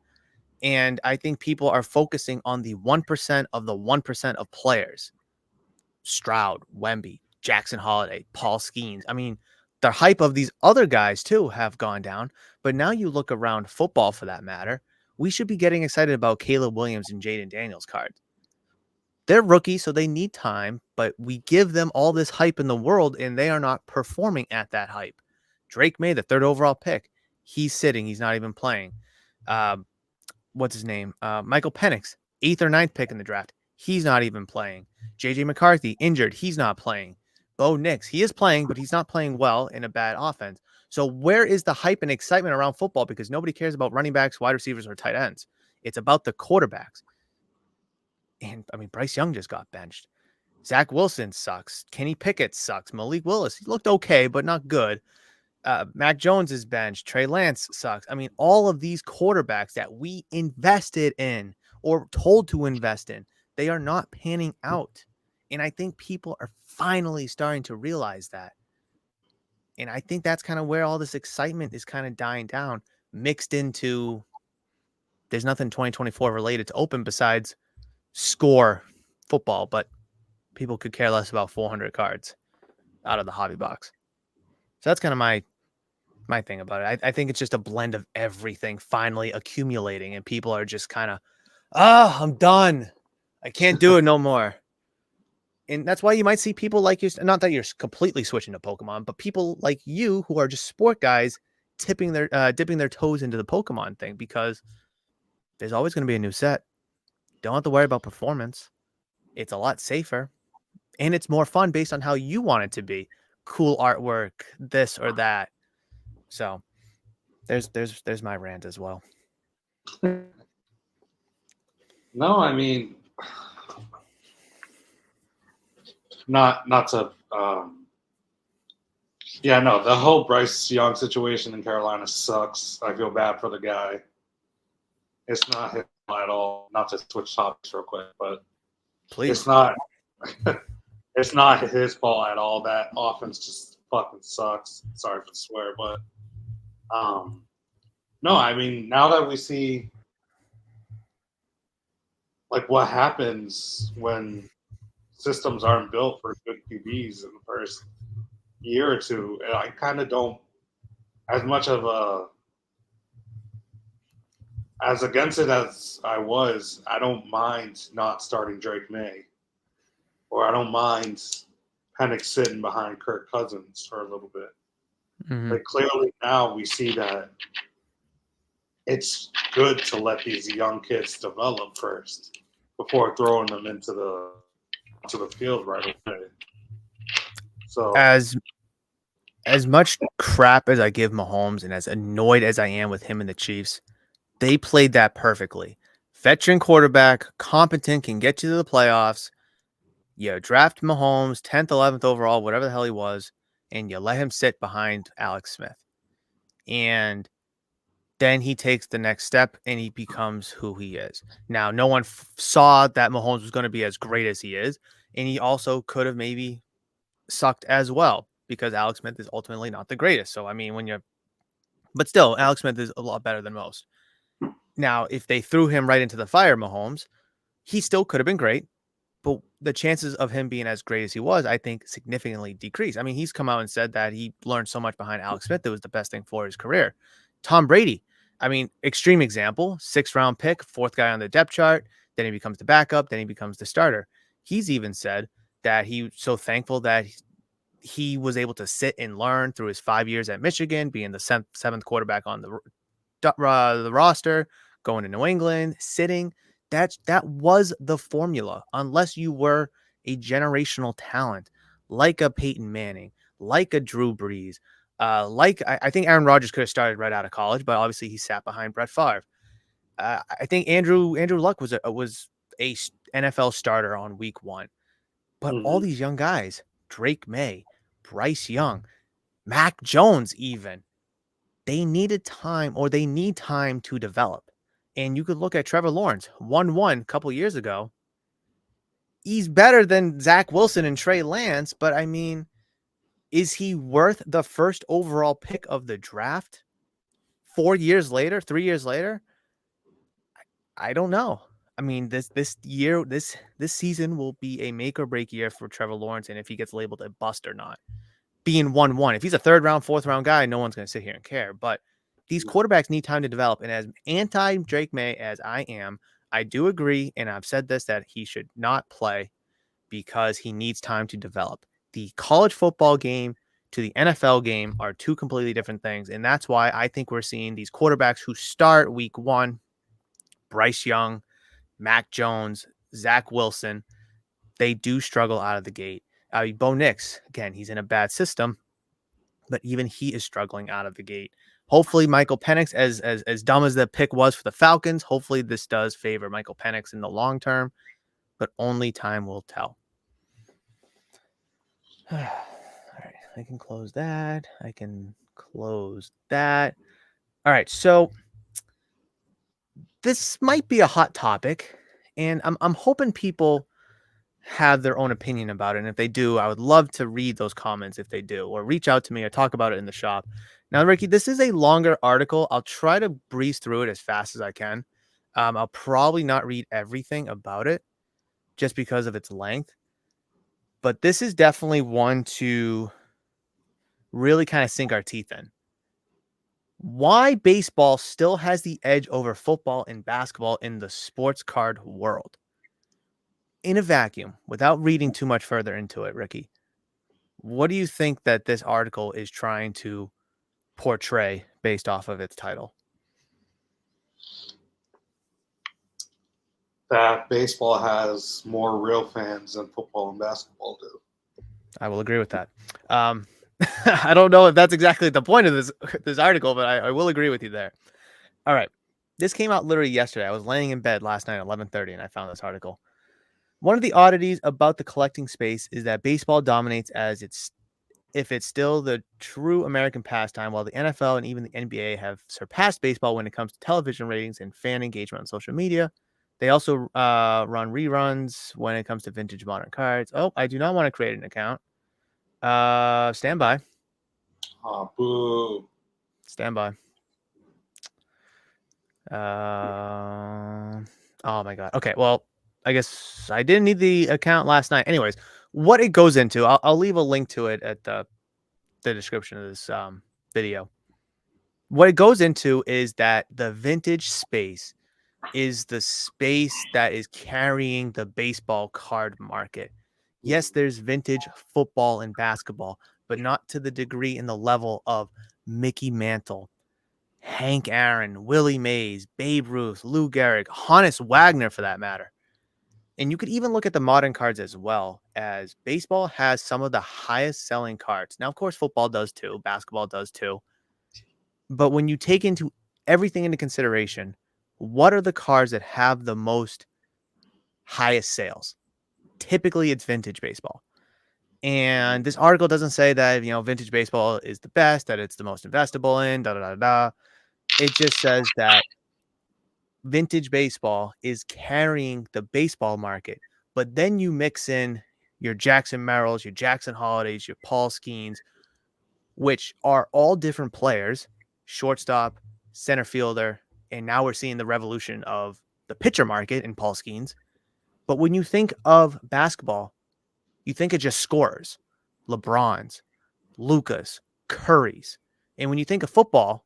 And I think people are focusing on the 1% of the 1% of players. Stroud, Wemby, Jackson Holiday, Paul Skeens. I mean, the hype of these other guys too have gone down. But now you look around football for that matter, we should be getting excited about Caleb Williams and Jaden Daniels cards. They're rookies, so they need time, but we give them all this hype in the world and they are not performing at that hype. Drake May, the third overall pick, he's sitting, he's not even playing. Um, what's his name? Michael Penix, eighth or ninth pick in the draft. He's not even playing. JJ McCarthy, injured. He's not playing. Bo Nix, he is playing, but he's not playing well in a bad offense. So where is the hype and excitement around football? Because nobody cares about running backs, wide receivers, or tight ends. It's about the quarterbacks. And I mean, Bryce Young just got benched. Zach Wilson sucks. Kenny Pickett sucks. Malik Willis, he looked okay, but not good. Mac Jones is benched. Trey Lance sucks. I mean, all of these quarterbacks that we invested in or told to invest in, they are not panning out. And I think people are finally starting to realize that. And I think that's kind of where all this excitement is kind of dying down, mixed into there's nothing 2024 related to open besides score football, but people could care less about 400 cards out of the hobby box. So that's kind of my thing about it. I think it's just a blend of everything finally accumulating, and people are just kind of, I'm done. I can't do it no more. And that's why you might see people like you, not that you're completely switching to Pokemon, but people like you who are just sport guys dipping their toes into the Pokemon thing, because there's always going to be a new set. Don't have to worry about performance. It's a lot safer and it's more fun based on how you want it to be. Cool artwork, this or that. So there's my rant as well. No, I mean, not to. Yeah, no, the whole Bryce Young situation in Carolina sucks. I feel bad for the guy. It's not his fault at all. Not to switch topics real quick, but it's Please. not. It's not his fault at all. That offense just fucking sucks. Sorry for the swear, but no, I mean now that we see like what happens when systems aren't built for good QBs in the first year or two, I kind of don't as much of a as against it as I was. I don't mind not starting Drake May, or I don't mind Penix sitting behind Kirk Cousins for a little bit. Mm-hmm. Like clearly now we see that it's good to let these young kids develop first before throwing them into the field right away. So As much crap as I give Mahomes and as annoyed as I am with him and the Chiefs, they played that perfectly. Veteran quarterback, competent, can get you to the playoffs. You draft Mahomes, 10th, 11th overall, whatever the hell he was, and you let him sit behind Alex Smith. And then he takes the next step and he becomes who he is. Now, no one saw that Mahomes was going to be as great as he is. And he also could have maybe sucked as well because Alex Smith is ultimately not the greatest. So, I mean, but still, Alex Smith is a lot better than most. Now, if they threw him right into the fire, Mahomes, he still could have been great. But the chances of him being as great as he was, I think, significantly decreased. I mean, he's come out and said that he learned so much behind Alex Smith. It was the best thing for his career. Tom Brady, I mean, extreme example, 6th-round pick, 4th guy on the depth chart. Then he becomes the backup. Then he becomes the starter. He's even said that he's so thankful that he was able to sit and learn through his 5 years at Michigan, being the 7th quarterback on the roster, going to New England, sitting. That was the formula. Unless you were a generational talent like a Peyton Manning, like a Drew Brees, I think Aaron Rodgers could have started right out of college, but obviously he sat behind Brett Favre. I think Andrew Luck was a NFL starter on week 1, but all mm-hmm. these young guys, Drake May, Bryce Young, Mac Jones, even they needed time or they need time to develop. And you could look at Trevor Lawrence, 1-1 a couple years ago. He's better than Zach Wilson and Trey Lance, but I mean, is he worth the first overall pick of the draft 4 years later, 3 years later? I don't know. I mean, this year, this season will be a make or break year for Trevor Lawrence, and if he gets labeled a bust or not. Being 1-1. If he's a 3rd round, 4th round guy, no one's going to sit here and care. But these quarterbacks need time to develop. And as anti Drake May as I am, I do agree, and I've said this, that he should not play because he needs time to develop. The college football game to the NFL game are two completely different things. And that's why I think we're seeing these quarterbacks who start week 1, Bryce Young, Mac Jones, Zach Wilson, they do struggle out of the gate. Bo Nix, again, he's in a bad system, but even he is struggling out of the gate. Hopefully, Michael Penix, as dumb as the pick was for the Falcons, hopefully this does favor Michael Penix in the long term, but only time will tell. All right, I can close that. I can close that. All right, so this might be a hot topic, and I'm hoping people have their own opinion about it. And if they do, I would love to read those comments if they do, or reach out to me or talk about it in the shop. Now, Ricky, this is a longer article. I'll try to breeze through it as fast as I can. I'll probably not read everything about it just because of its length, but this is definitely one to really kind of sink our teeth in. Why baseball still has the edge over football and basketball in the sports card world. In a vacuum, without reading too much further into it, Ricky, what do you think that this article is trying to portray based off of its title? That baseball has more real fans than football and basketball do. I will agree with that. I don't know if that's exactly the point of this article, but I will agree with you there. All right. This came out literally yesterday. I was laying in bed last night at 11:30 and I found this article. One of the oddities about the collecting space is that baseball dominates as it's still the true American pastime, while the NFL and even the NBA have surpassed baseball when it comes to television ratings and fan engagement on social media. They also run reruns when it comes to vintage modern cards. Oh, I do not want to create an account. Stand by. Boo. Stand by. Oh my god. Okay, well, I guess I didn't need the account last night. Anyways, what it goes into, I'll leave a link to it at the description of this video. What it goes into is that the vintage space is the space that is carrying the baseball card market. Yes, there's vintage football and basketball, but not to the degree and the level of Mickey Mantle, Hank Aaron, Willie Mays, Babe Ruth, Lou Gehrig, Honus Wagner for that matter. And you could even look at the modern cards as well, as baseball has some of the highest selling cards. Now, of course, football does too, basketball does too. But when you take into everything into consideration, what are the cards that have the most highest sales? Typically, it's vintage baseball. And this article doesn't say that, vintage baseball is the best, that it's the most investable in, da da da da. It just says that vintage baseball is carrying the baseball market. But then you mix in your Jackson Merrills, your Jackson Holidays, your Paul Skeens, which are all different players, shortstop, center fielder, and now we're seeing the revolution of the pitcher market in Paul Skeens. But when you think of basketball, you think of just scorers, LeBrons, Lucas, Currys. And when you think of football,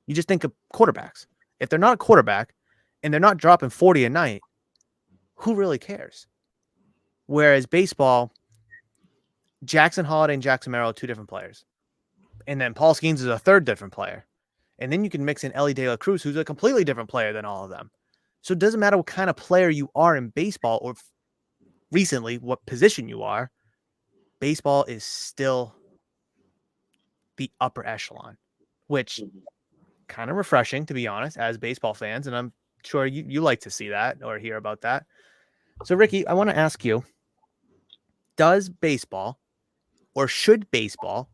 you just think of quarterbacks. If they're not a quarterback and they're not dropping 40 a night, who really cares? Whereas baseball, Jackson Holiday and Jackson Merrill are two different players. And then Paul Skeens is a third different player. And then you can mix in Ellie De La Cruz, who's a completely different player than all of them. So it doesn't matter what kind of player you are in baseball or recently what position you are, baseball is still the upper echelon, which kind of refreshing, to be honest, as baseball fans. And I'm sure you like to see that or hear about that. So, Ricky, I want to ask you, does baseball or should baseball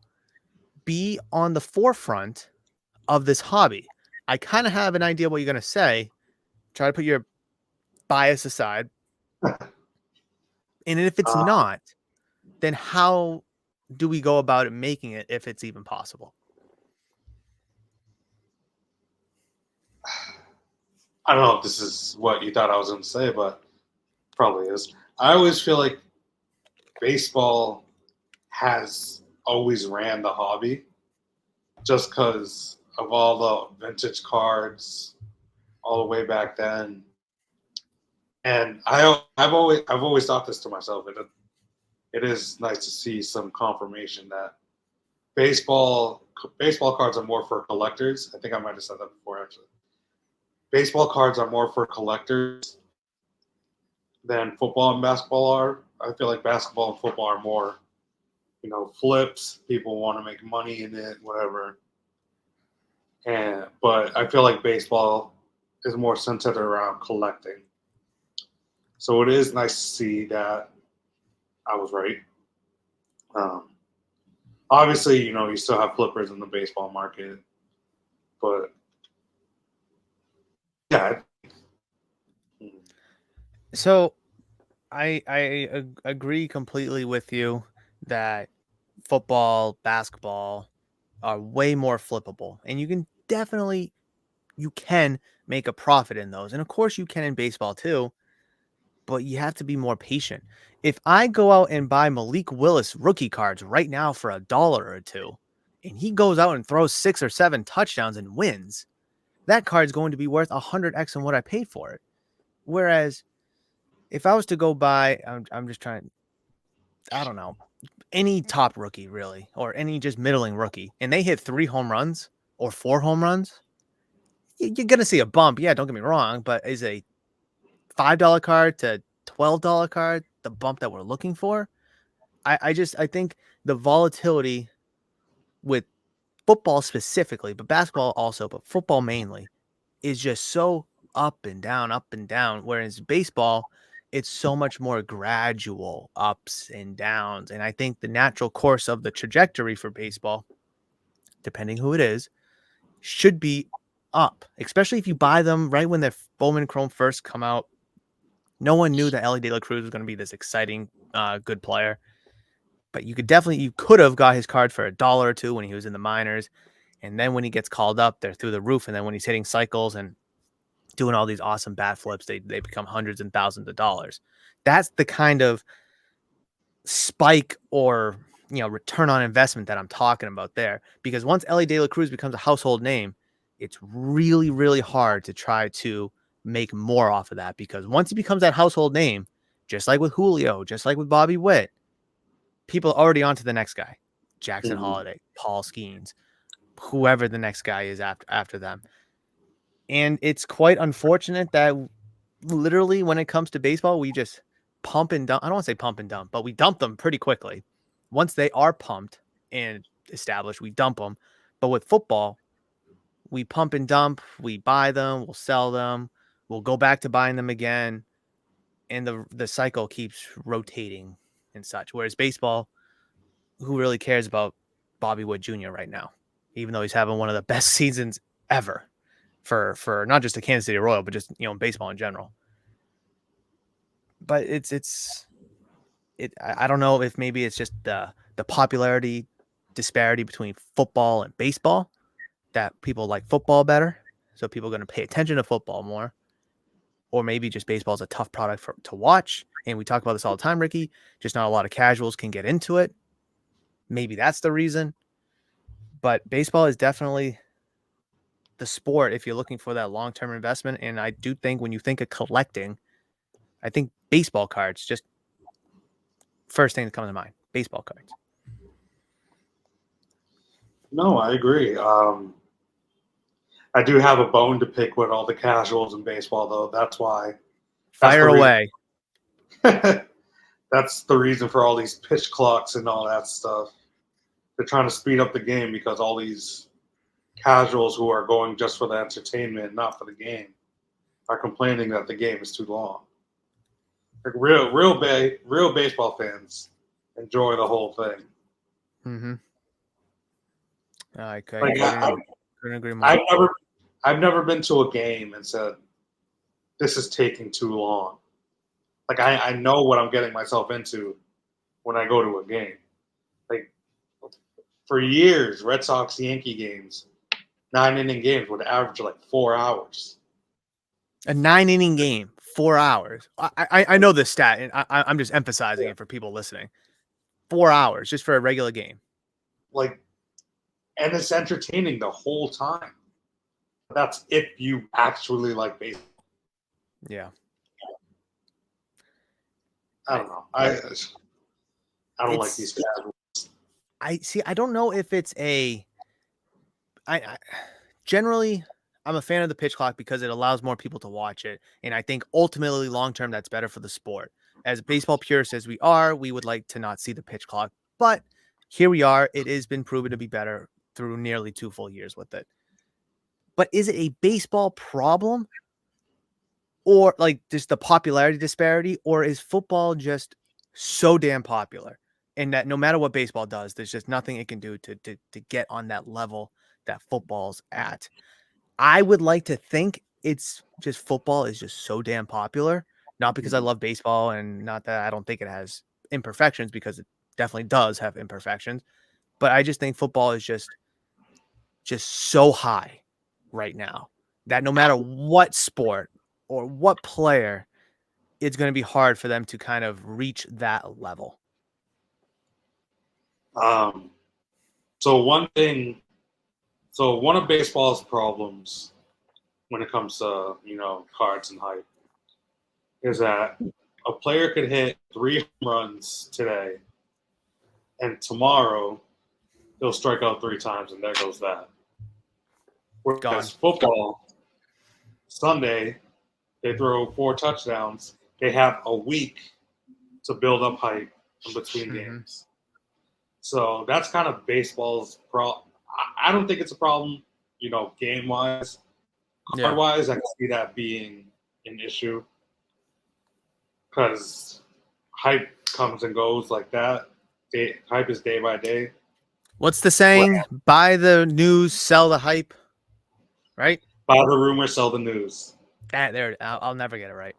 be on the forefront of this hobby? I kind of have an idea what you're going to say. Try to put your bias aside. And if it's Uh, not, then how do we go about it making it if it's even possible? I don't know if this is what you thought I was going to say, but probably is. I always feel like baseball has always ran the hobby just because of all the vintage cards all the way back then. And I've always thought this to myself. It is nice to see some confirmation that baseball baseball cards are more for collectors. I think I might have said that before actually. Baseball cards are more for collectors than football and basketball are. I feel like basketball and football are more, flips. People want to make money in it, whatever. But I feel like baseball is more centered around collecting. So it is nice to see that I was right. Um, Obviously, you still have flippers in the baseball market, but yeah. So I agree completely with you that football, basketball are way more flippable, and you can make a profit in those, and of course you can in baseball too. But you have to be more patient. If I go out and buy Malik Willis rookie cards right now for $1 or two, and he goes out and throws 6 or 7 touchdowns and wins, that card's going to be worth 100x on what I paid for it. Whereas if I was to go buy, I'm just trying, I don't know, any top rookie really, or any just middling rookie, and they hit 3 home runs or 4 home runs, you're gonna see a bump. Yeah, don't get me wrong, but is a $5 card to $12 card the bump that we're looking for? I think the volatility with football specifically, but basketball also, but football mainly, is just so up and down, up and down. Whereas baseball, it's so much more gradual ups and downs. And I think the natural course of the trajectory for baseball, depending who it is, should be up, especially if you buy them right when the Bowman Chrome first come out. No one knew that Ellie De La Cruz was going to be this exciting, good player. But you could have got his card for $1 or $2 when he was in the minors. And then when he gets called up, they're through the roof. And then when he's hitting cycles and doing all these awesome bat flips, they become hundreds and thousands of dollars. That's the kind of spike or return on investment that I'm talking about there. Because once Ellie De La Cruz becomes a household name, it's really, really hard to try to make more off of that. Because once he becomes that household name, just like with Julio, just like with Bobby Witt, people are already on to the next guy. Jackson Holiday, Paul Skeens, whoever the next guy is after them. And it's quite unfortunate that literally when it comes to baseball, we just pump and dump. I don't want to say pump and dump, but we dump them pretty quickly. Once they are pumped and established, we dump them. But with football, we pump and dump. We buy them. We'll sell them. We'll go back to buying them again. And the cycle keeps rotating and such. Whereas baseball, who really cares about Bobby Wood Jr. right now, even though he's having one of the best seasons ever for not just the Kansas City Royal, but just baseball in general. But I don't know if maybe it's just the popularity disparity between football and baseball, that people like football better, so people are going to pay attention to football more, or maybe just baseball is a tough product to watch. And we talk about this all the time, Ricky. Just not a lot of casuals can get into it. Maybe that's the reason. But baseball is definitely the sport if you're looking for that long-term investment. And I do think when you think of collecting, I think baseball cards, just first thing that comes to mind, baseball cards. No, I agree. I do have a bone to pick with all the casuals in baseball, though. That's why. Fire away. That's the reason for all these pitch clocks and all that stuff. They're trying to speed up the game because all these casuals who are going just for the entertainment, not for the game, are complaining that the game is too long. Like real baseball fans enjoy the whole thing. Mm-hmm. I couldn't agree more. I've never been to a game and said, this is taking too long. Like I know what I'm getting myself into when I go to a game. Like for years, Red Sox Yankee games, 9-inning games would average like 4 hours. A 9-inning game, 4 hours. I know this stat, and I'm just emphasizing it for people listening. 4 hours just for a regular game. Like, and it's entertaining the whole time. That's if you actually like baseball. Yeah. I don't know. I don't like these guys. I don't know if it's generally I'm a fan of the pitch clock because it allows more people to watch it. And I think ultimately long-term, that's better for the sport. As baseball purists as we are, we would like to not see the pitch clock, but here we are. It has been proven to be better through nearly 2 full years with it. But is it a baseball problem, or like just the popularity disparity, or is football just so damn popular and that no matter what baseball does, there's just nothing it can do to get on that level that football's at? I would like to think it's just football is just so damn popular, not because I love baseball and not that I don't think it has imperfections, because it definitely does have imperfections, but I just think football is just so high right now that no matter what sport or what player, it's going to be hard for them to kind of reach that level. So one of baseball's problems when it comes to, cards and hype is that a player could hit 3 home runs today and tomorrow he'll strike out 3 times and there goes that. Whereas football, Sunday, they throw 4 touchdowns. They have a week to build up hype in between games. So that's kind of baseball's problem. I don't think it's a problem, game-wise. Card-wise, I can see that being an issue. because hype comes and goes like that. Hype is day by day. What's the saying? Buy the news, sell the hype, right? Buy the rumor, sell the news. There, I'll never get it right.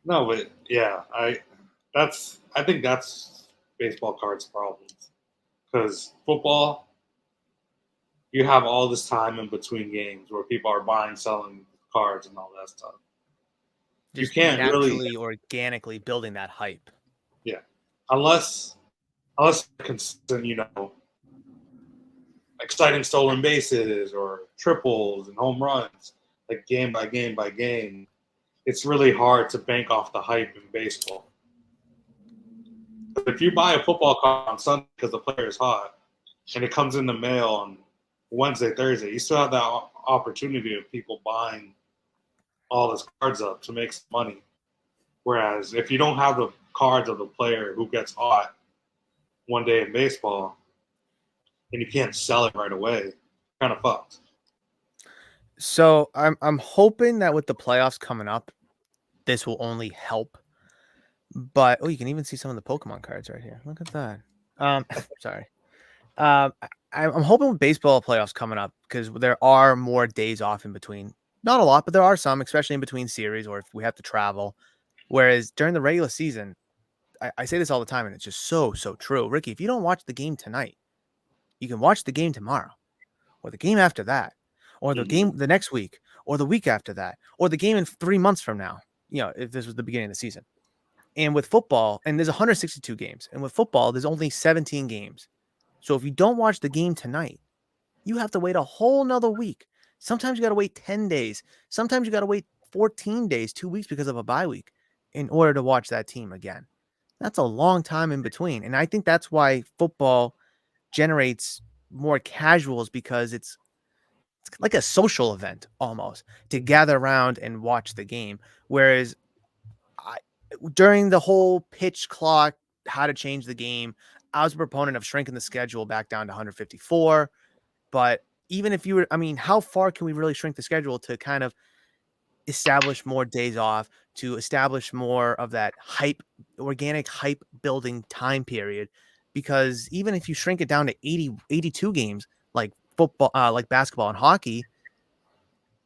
No, but yeah, I think that's baseball cards' problems because football, you have all this time in between games where people are buying, selling cards, and all that stuff. You Just can't really, naturally, organically building that hype. yeah, unless consistent, exciting stolen bases or triples and home runs, like game by game by game. It's really hard to bank off the hype in baseball. If you buy a football card on Sunday because the player is hot and it comes in the mail on Wednesday, Thursday, you still have that opportunity of people buying all those cards up to make some money. Whereas if you don't have the cards of the player who gets hot one day in baseball and you can't sell it right away, kind of fucked. So I'm hoping that with the playoffs coming up, this will only help. But you can even see some of the Pokemon cards right here. Look at that. Sorry. I'm hoping with baseball playoffs coming up because there are more days off in between. Not a lot, but there are some, especially in between series or if we have to travel. Whereas during the regular season, I say this all the time, and it's just so true. Ricky, if you don't watch the game tonight, you can watch the game tomorrow, or the game after that, or the Mm-hmm. game the next week, or the week after that, or the game in 3 months from now. If this was the beginning of the season. And with football, and there's 162 games, and with football, there's only 17 games. So if you don't watch the game tonight, you have to wait a whole nother week. Sometimes you got to wait 10 days. Sometimes you got to wait 14 days, 2 weeks because of a bye week in order to watch that team again. That's a long time in between. And I think that's why football generates more casuals because it's like a social event almost to gather around and watch the game. Whereas I, during the whole pitch clock, how to change the game, I was a proponent of shrinking the schedule back down to 154. But even if you were, I mean, how far can we really shrink the schedule to kind of establish more days off, to establish more of that hype, organic hype building time period? Because even if you shrink it down to 80, 82 games, like football, like basketball and hockey,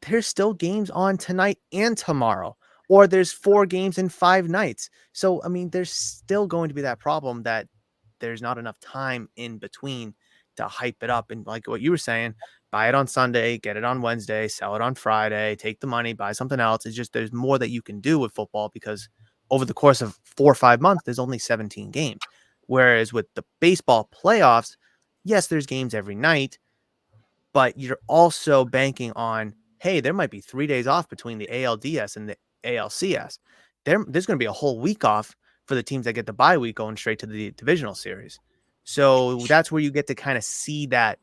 there's still games on tonight and tomorrow, or there's 4 games in 5 nights. So, I mean, there's still going to be that problem that there's not enough time in between to hype it up. And like what you were saying, buy it on Sunday, get it on Wednesday, sell it on Friday, take the money, buy something else. It's just there's more that you can do with football because over the course of 4 or 5 months, there's only 17 games. Whereas with the baseball playoffs, yes, there's games every night, but you're also banking on, hey, there might be 3 days off between the ALDS and the ALCS. There's going to be a whole week off for the teams that get the bye week going straight to the divisional series. So that's where you get to kind of see that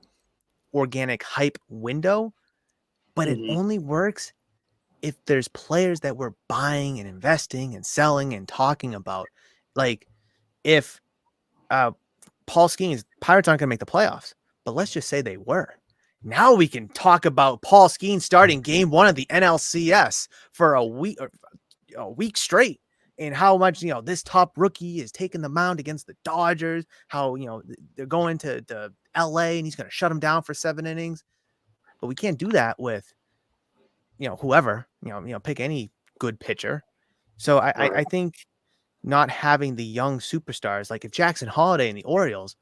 organic hype window, but it Mm-hmm. only works if there's players that we're buying and investing and selling and talking about. Like if Paul Skeens, Pirates aren't going to make the playoffs, but let's just say they were. Now we can talk about Paul Skeens starting game 1 of the NLCS for a week straight, and how much this top rookie is taking the mound against the Dodgers. How they're going to LA and he's going to shut them down for 7 innings. But we can't do that with whoever pick any good pitcher. So I think not having the young superstars, like if Jackson Holiday and the Orioles,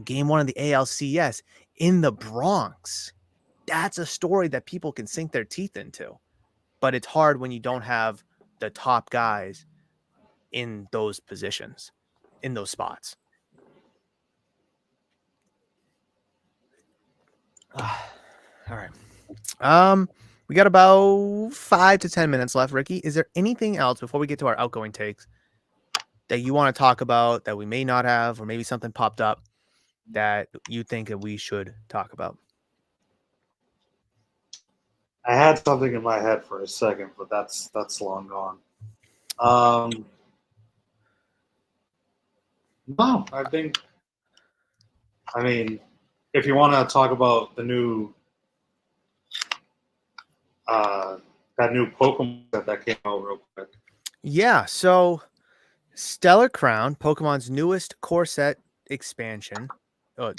game 1 of the ALCS in the Bronx, that's a story that people can sink their teeth into. But it's hard when you don't have the top guys in those positions, in those spots. All right. We got about 5 to 10 minutes left, Ricky. Is there anything else before we get to our outgoing takes that you want to talk about that we may not have, or maybe something popped up that you think that we should talk about? I had something in my head for a second, but that's long gone. No, I mean, if you want to talk about the new that new Pokemon set that came out real quick. Yeah, so Stellar Crown, Pokemon's newest core set expansion,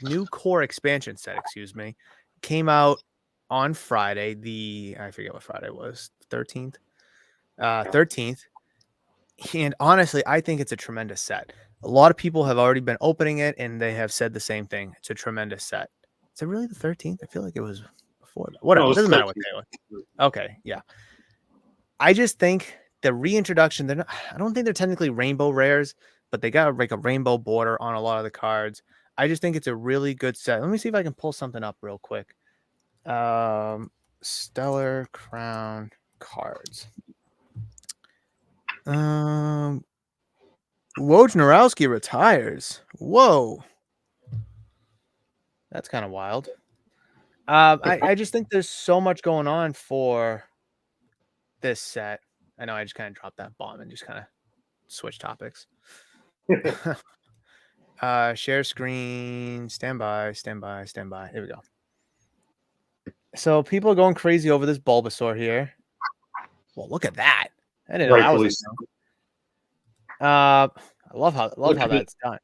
new core expansion set, excuse me, came out on Friday. I forget what Friday was, 13th. 13th. And honestly, I think it's a tremendous set. A lot of people have already been opening it and they have said the same thing. It's a tremendous set. Is it really the 13th? I feel like it was before that. No, Whatever. it's Doesn't matter what 13. day it was. Okay. Yeah. I just think the reintroduction, I don't think they're technically rainbow rares, but they got like a rainbow border on a lot of the cards. I just think it's a really good set. Let me see if I can pull something up real quick. Stellar Crown cards. Woj Narowski retires. Whoa. That's kind of wild. I just think there's so much going on for this set. I know I just kind of dropped that bomb and just kind of switch topics. Share screen, stand by. There we go. So people are going crazy over this Bulbasaur here. Well, look at that. I didn't know that was a thing. I love how that's done.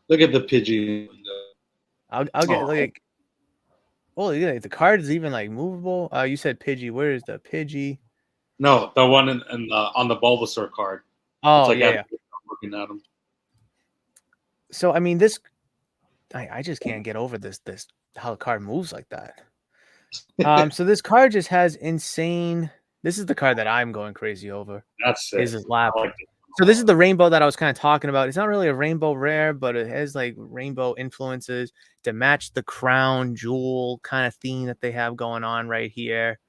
Look at the Pidgey. I'll get like. Oh, yeah, the card is even like movable. You said Pidgey. Where is the Pidgey? No, the one on the Bulbasaur card. Oh, it's like yeah. Looking at him. So I mean, I just can't get over this how the card moves like that. So this card just has insane. This is the card that I'm going crazy over. That's it. Is his lap. So this is the rainbow that I was kind of talking about. It's not really a rainbow rare, but it has like rainbow influences to match the crown jewel kind of theme that they have going on right here.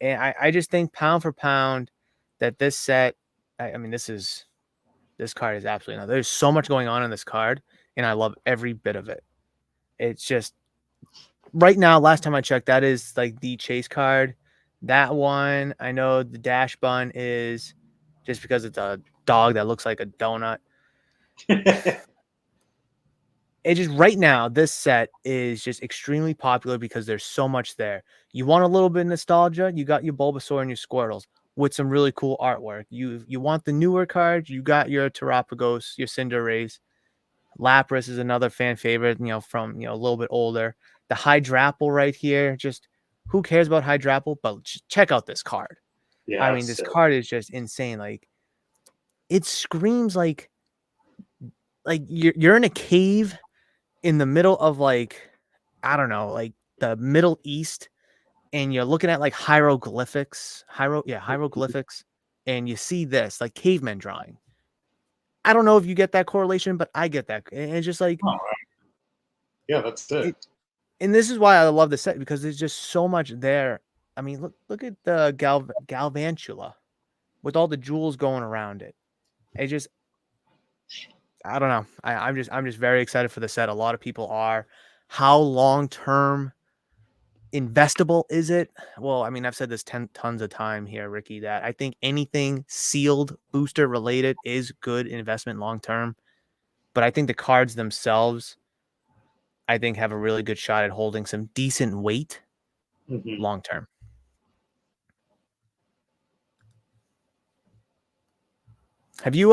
And I just think pound for pound that this set, I mean, this card is absolutely not. There's so much going on in this card, and I love every bit of it. It's just right now, last time I checked, that is like the chase card. That one, I know the dash bun is just because it's a dog that looks like a donut. It just right now, this set is just extremely popular because there's so much there. You want a little bit of nostalgia, you got your Bulbasaur and your Squirtles with some really cool artwork. You want the newer cards, you got your Terapagos, your Cinderace. Lapras is another fan favorite, from a little bit older. The Hydrapple right here, just who cares about Hydrapple? But check out this card. Yeah, I mean, this card is just insane. Like, it screams like you're in a cave in the middle of like, I don't know, like the Middle East, and you're looking at like hieroglyphics, and you see this like caveman drawing. I don't know if you get that correlation, but I get that. And it's just like, yeah, that's it. And this is why I love the set, because there's just so much there. I mean, look at the Galvantula with all the jewels going around it. It just, I don't know. I'm just very excited for the set. A lot of people are. How long term investable is it? Well, I mean, I've said this tons of time here, Ricky, that I think anything sealed booster related is good investment long term. But I think the cards themselves, I think, have a really good shot at holding some decent weight long term. Have you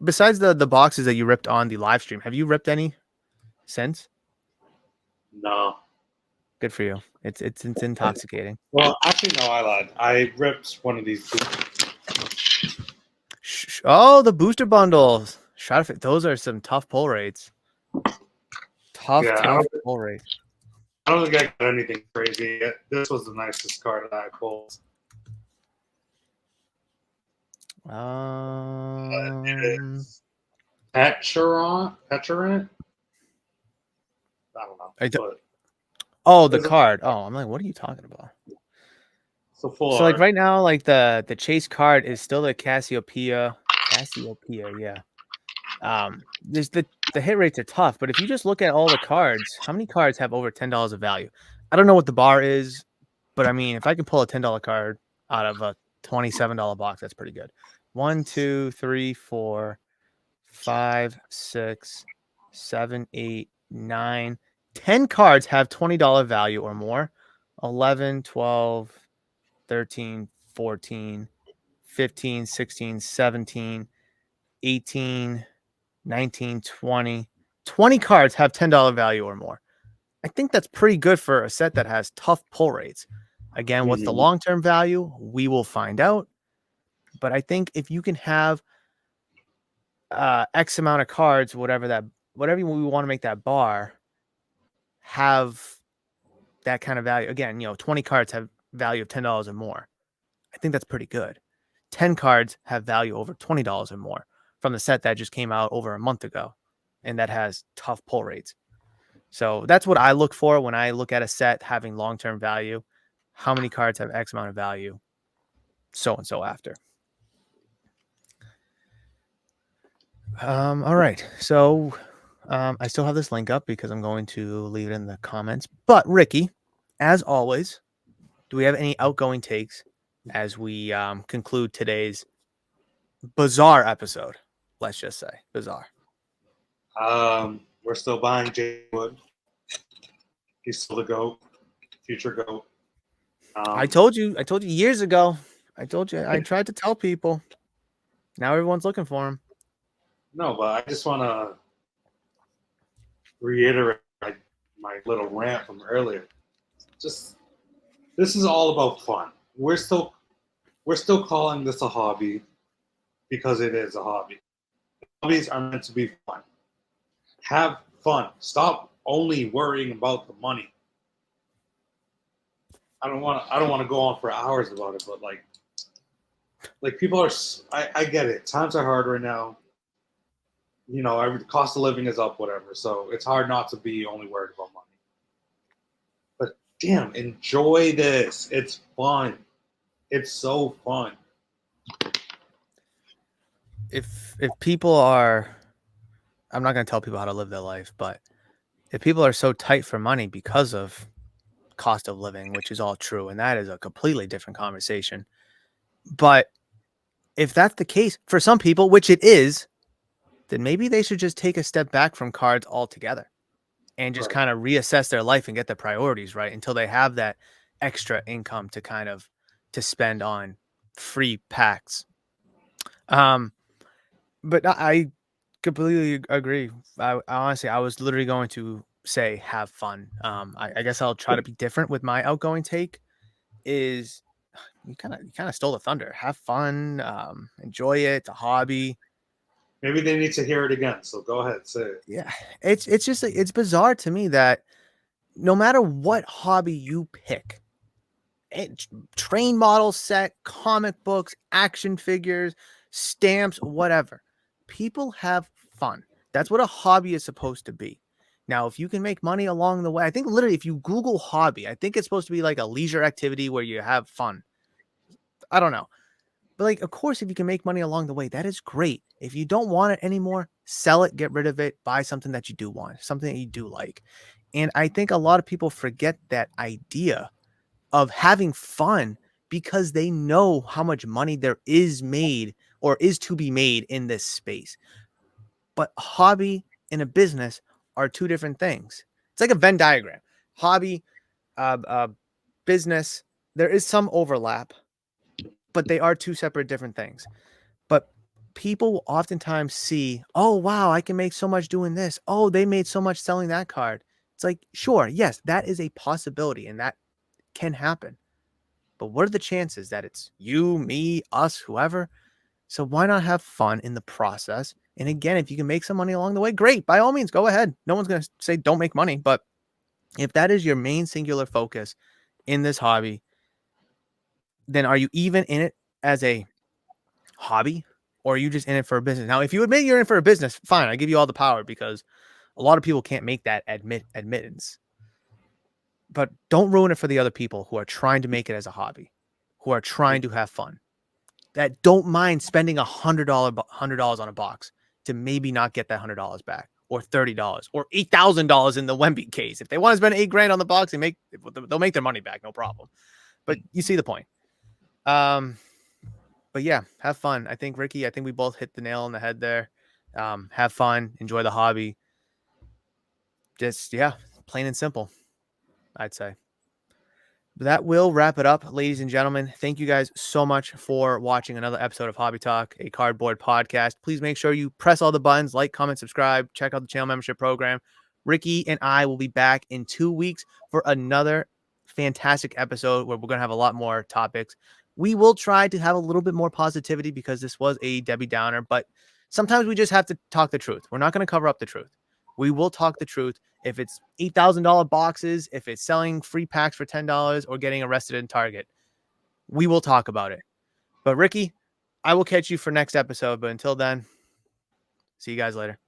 besides the boxes that you ripped on the live stream, have you ripped any since? No. Good for you. It's intoxicating. Well, actually, no, I lied. I ripped one of these. Oh, the booster bundles. Those are some tough pull rates. Tough pull rates. I don't think I got anything crazy. This was the nicest card that I pulled. Petrant? I don't know. The card. Oh, I'm like, what are you talking about? So like right now, like the chase card is still the Cassiopeia. Yeah. There's the hit rates are tough, but if you just look at all the cards, how many cards have over $10 of value? I don't know what the bar is, but I mean, if I can pull a $10 card out of a $27 box, that's pretty good. 1, 2, 3, 4, 5, 6, 7, 8, 9, 10 cards have $20 value or more. 11, 12, 13, 14, 15, 16, 17, 18, 19, 20. 20 cards have $10 value or more. I think that's pretty good for a set that has tough pull rates. Again, what's the Mhm. long-term value? We will find out. But I think if you can have X amount of cards, whatever we want to make that bar have that kind of value. Again, 20 cards have value of $10 or more. I think that's pretty good. 10 cards have value over $20 or more from the set that just came out over a month ago and that has tough pull rates. So that's what I look for when I look at a set having long-term value. How many cards have X amount of value? So and so after. All right. So I still have this link up because I'm going to leave it in the comments. But Ricky, as always, do we have any outgoing takes as we conclude today's bizarre episode? Let's just say bizarre. We're still buying Jay Wood. He's still the GOAT, future GOAT. I told you years ago. I told you. I tried to tell people. Now everyone's looking for him. No, but I just want to reiterate my little rant from earlier. Just this is all about fun. We're still calling this a hobby because it is a hobby. Hobbies are meant to be fun. Have fun. Stop only worrying about the money. I don't want to go on for hours about it, but like people are. I get it. Times are hard right now. Every cost of living is up, whatever. So it's hard not to be only worried about money. But damn, enjoy this. It's fun. It's so fun. If people are, I'm not going to tell people how to live their life, but if people are so tight for money because of cost of living, which is all true, and that is a completely different conversation. But if that's the case for some people, which it is, then maybe they should just take a step back from cards altogether and just Right. kind of reassess their life and get their priorities right until they have that extra income to kind of to spend on free packs. But I completely agree. Honestly, I was literally going to say have fun. I guess I'll try to be different with my outgoing take. Is you kind of stole the thunder. Have fun, enjoy it. It's a hobby. Maybe they need to hear it again. So go ahead, say it. Yeah, it's just it's bizarre to me that no matter what hobby you pick, train model set, comic books, action figures, stamps, whatever. People have fun. That's what a hobby is supposed to be. Now, if you can make money along the way, I think literally if you Google hobby, I think it's supposed to be like a leisure activity where you have fun. I don't know. But like, of course, if you can make money along the way, that is great. If you don't want it anymore, sell it, get rid of it, buy something that you do want, something that you do like. And I think a lot of people forget that idea of having fun because they know how much money there is made or is to be made in this space. But a hobby and a business are two different things. It's like a Venn diagram. Hobby, business, there is some overlap, but they are two separate different things. But people will oftentimes see, oh, wow, I can make so much doing this. Oh, they made so much selling that card. It's like, sure, yes, that is a possibility and that can happen. But what are the chances that it's you, me, us, whoever? So why not have fun in the process? And again, if you can make some money along the way, great. By all means, go ahead. No one's going to say don't make money. But if that is your main singular focus in this hobby, then are you even in it as a hobby or are you just in it for a business? Now, if you admit you're in for a business, fine. I give you all the power because a lot of people can't make that admittance. But don't ruin it for the other people who are trying to make it as a hobby, who are trying to have fun, that don't mind spending $100 on a box to maybe not get that $100 back, or $30 or $8,000 in the Wemby case. If they want to spend $8,000 on the box, they'll make their money back, no problem. But you see the point. But yeah, have fun. I think Ricky, I think we both hit the nail on the head there. Have fun, enjoy the hobby. Just plain and simple, I'd say. That will wrap it up, ladies and gentlemen. Thank you guys so much for watching another episode of Hobby Talk, a cardboard podcast. Please make sure you press all the buttons, like, comment, subscribe, check out the channel membership program. Ricky and I will be back in 2 weeks for another fantastic episode where we're going to have a lot more topics. We will try to have a little bit more positivity because this was a Debbie Downer, but sometimes we just have to talk the truth. We're not going to cover up the truth. We will talk the truth. If it's $8,000 boxes, if it's selling free packs for $10 or getting arrested in Target, we will talk about it. But Ricky, I will catch you for next episode. But until then, see you guys later.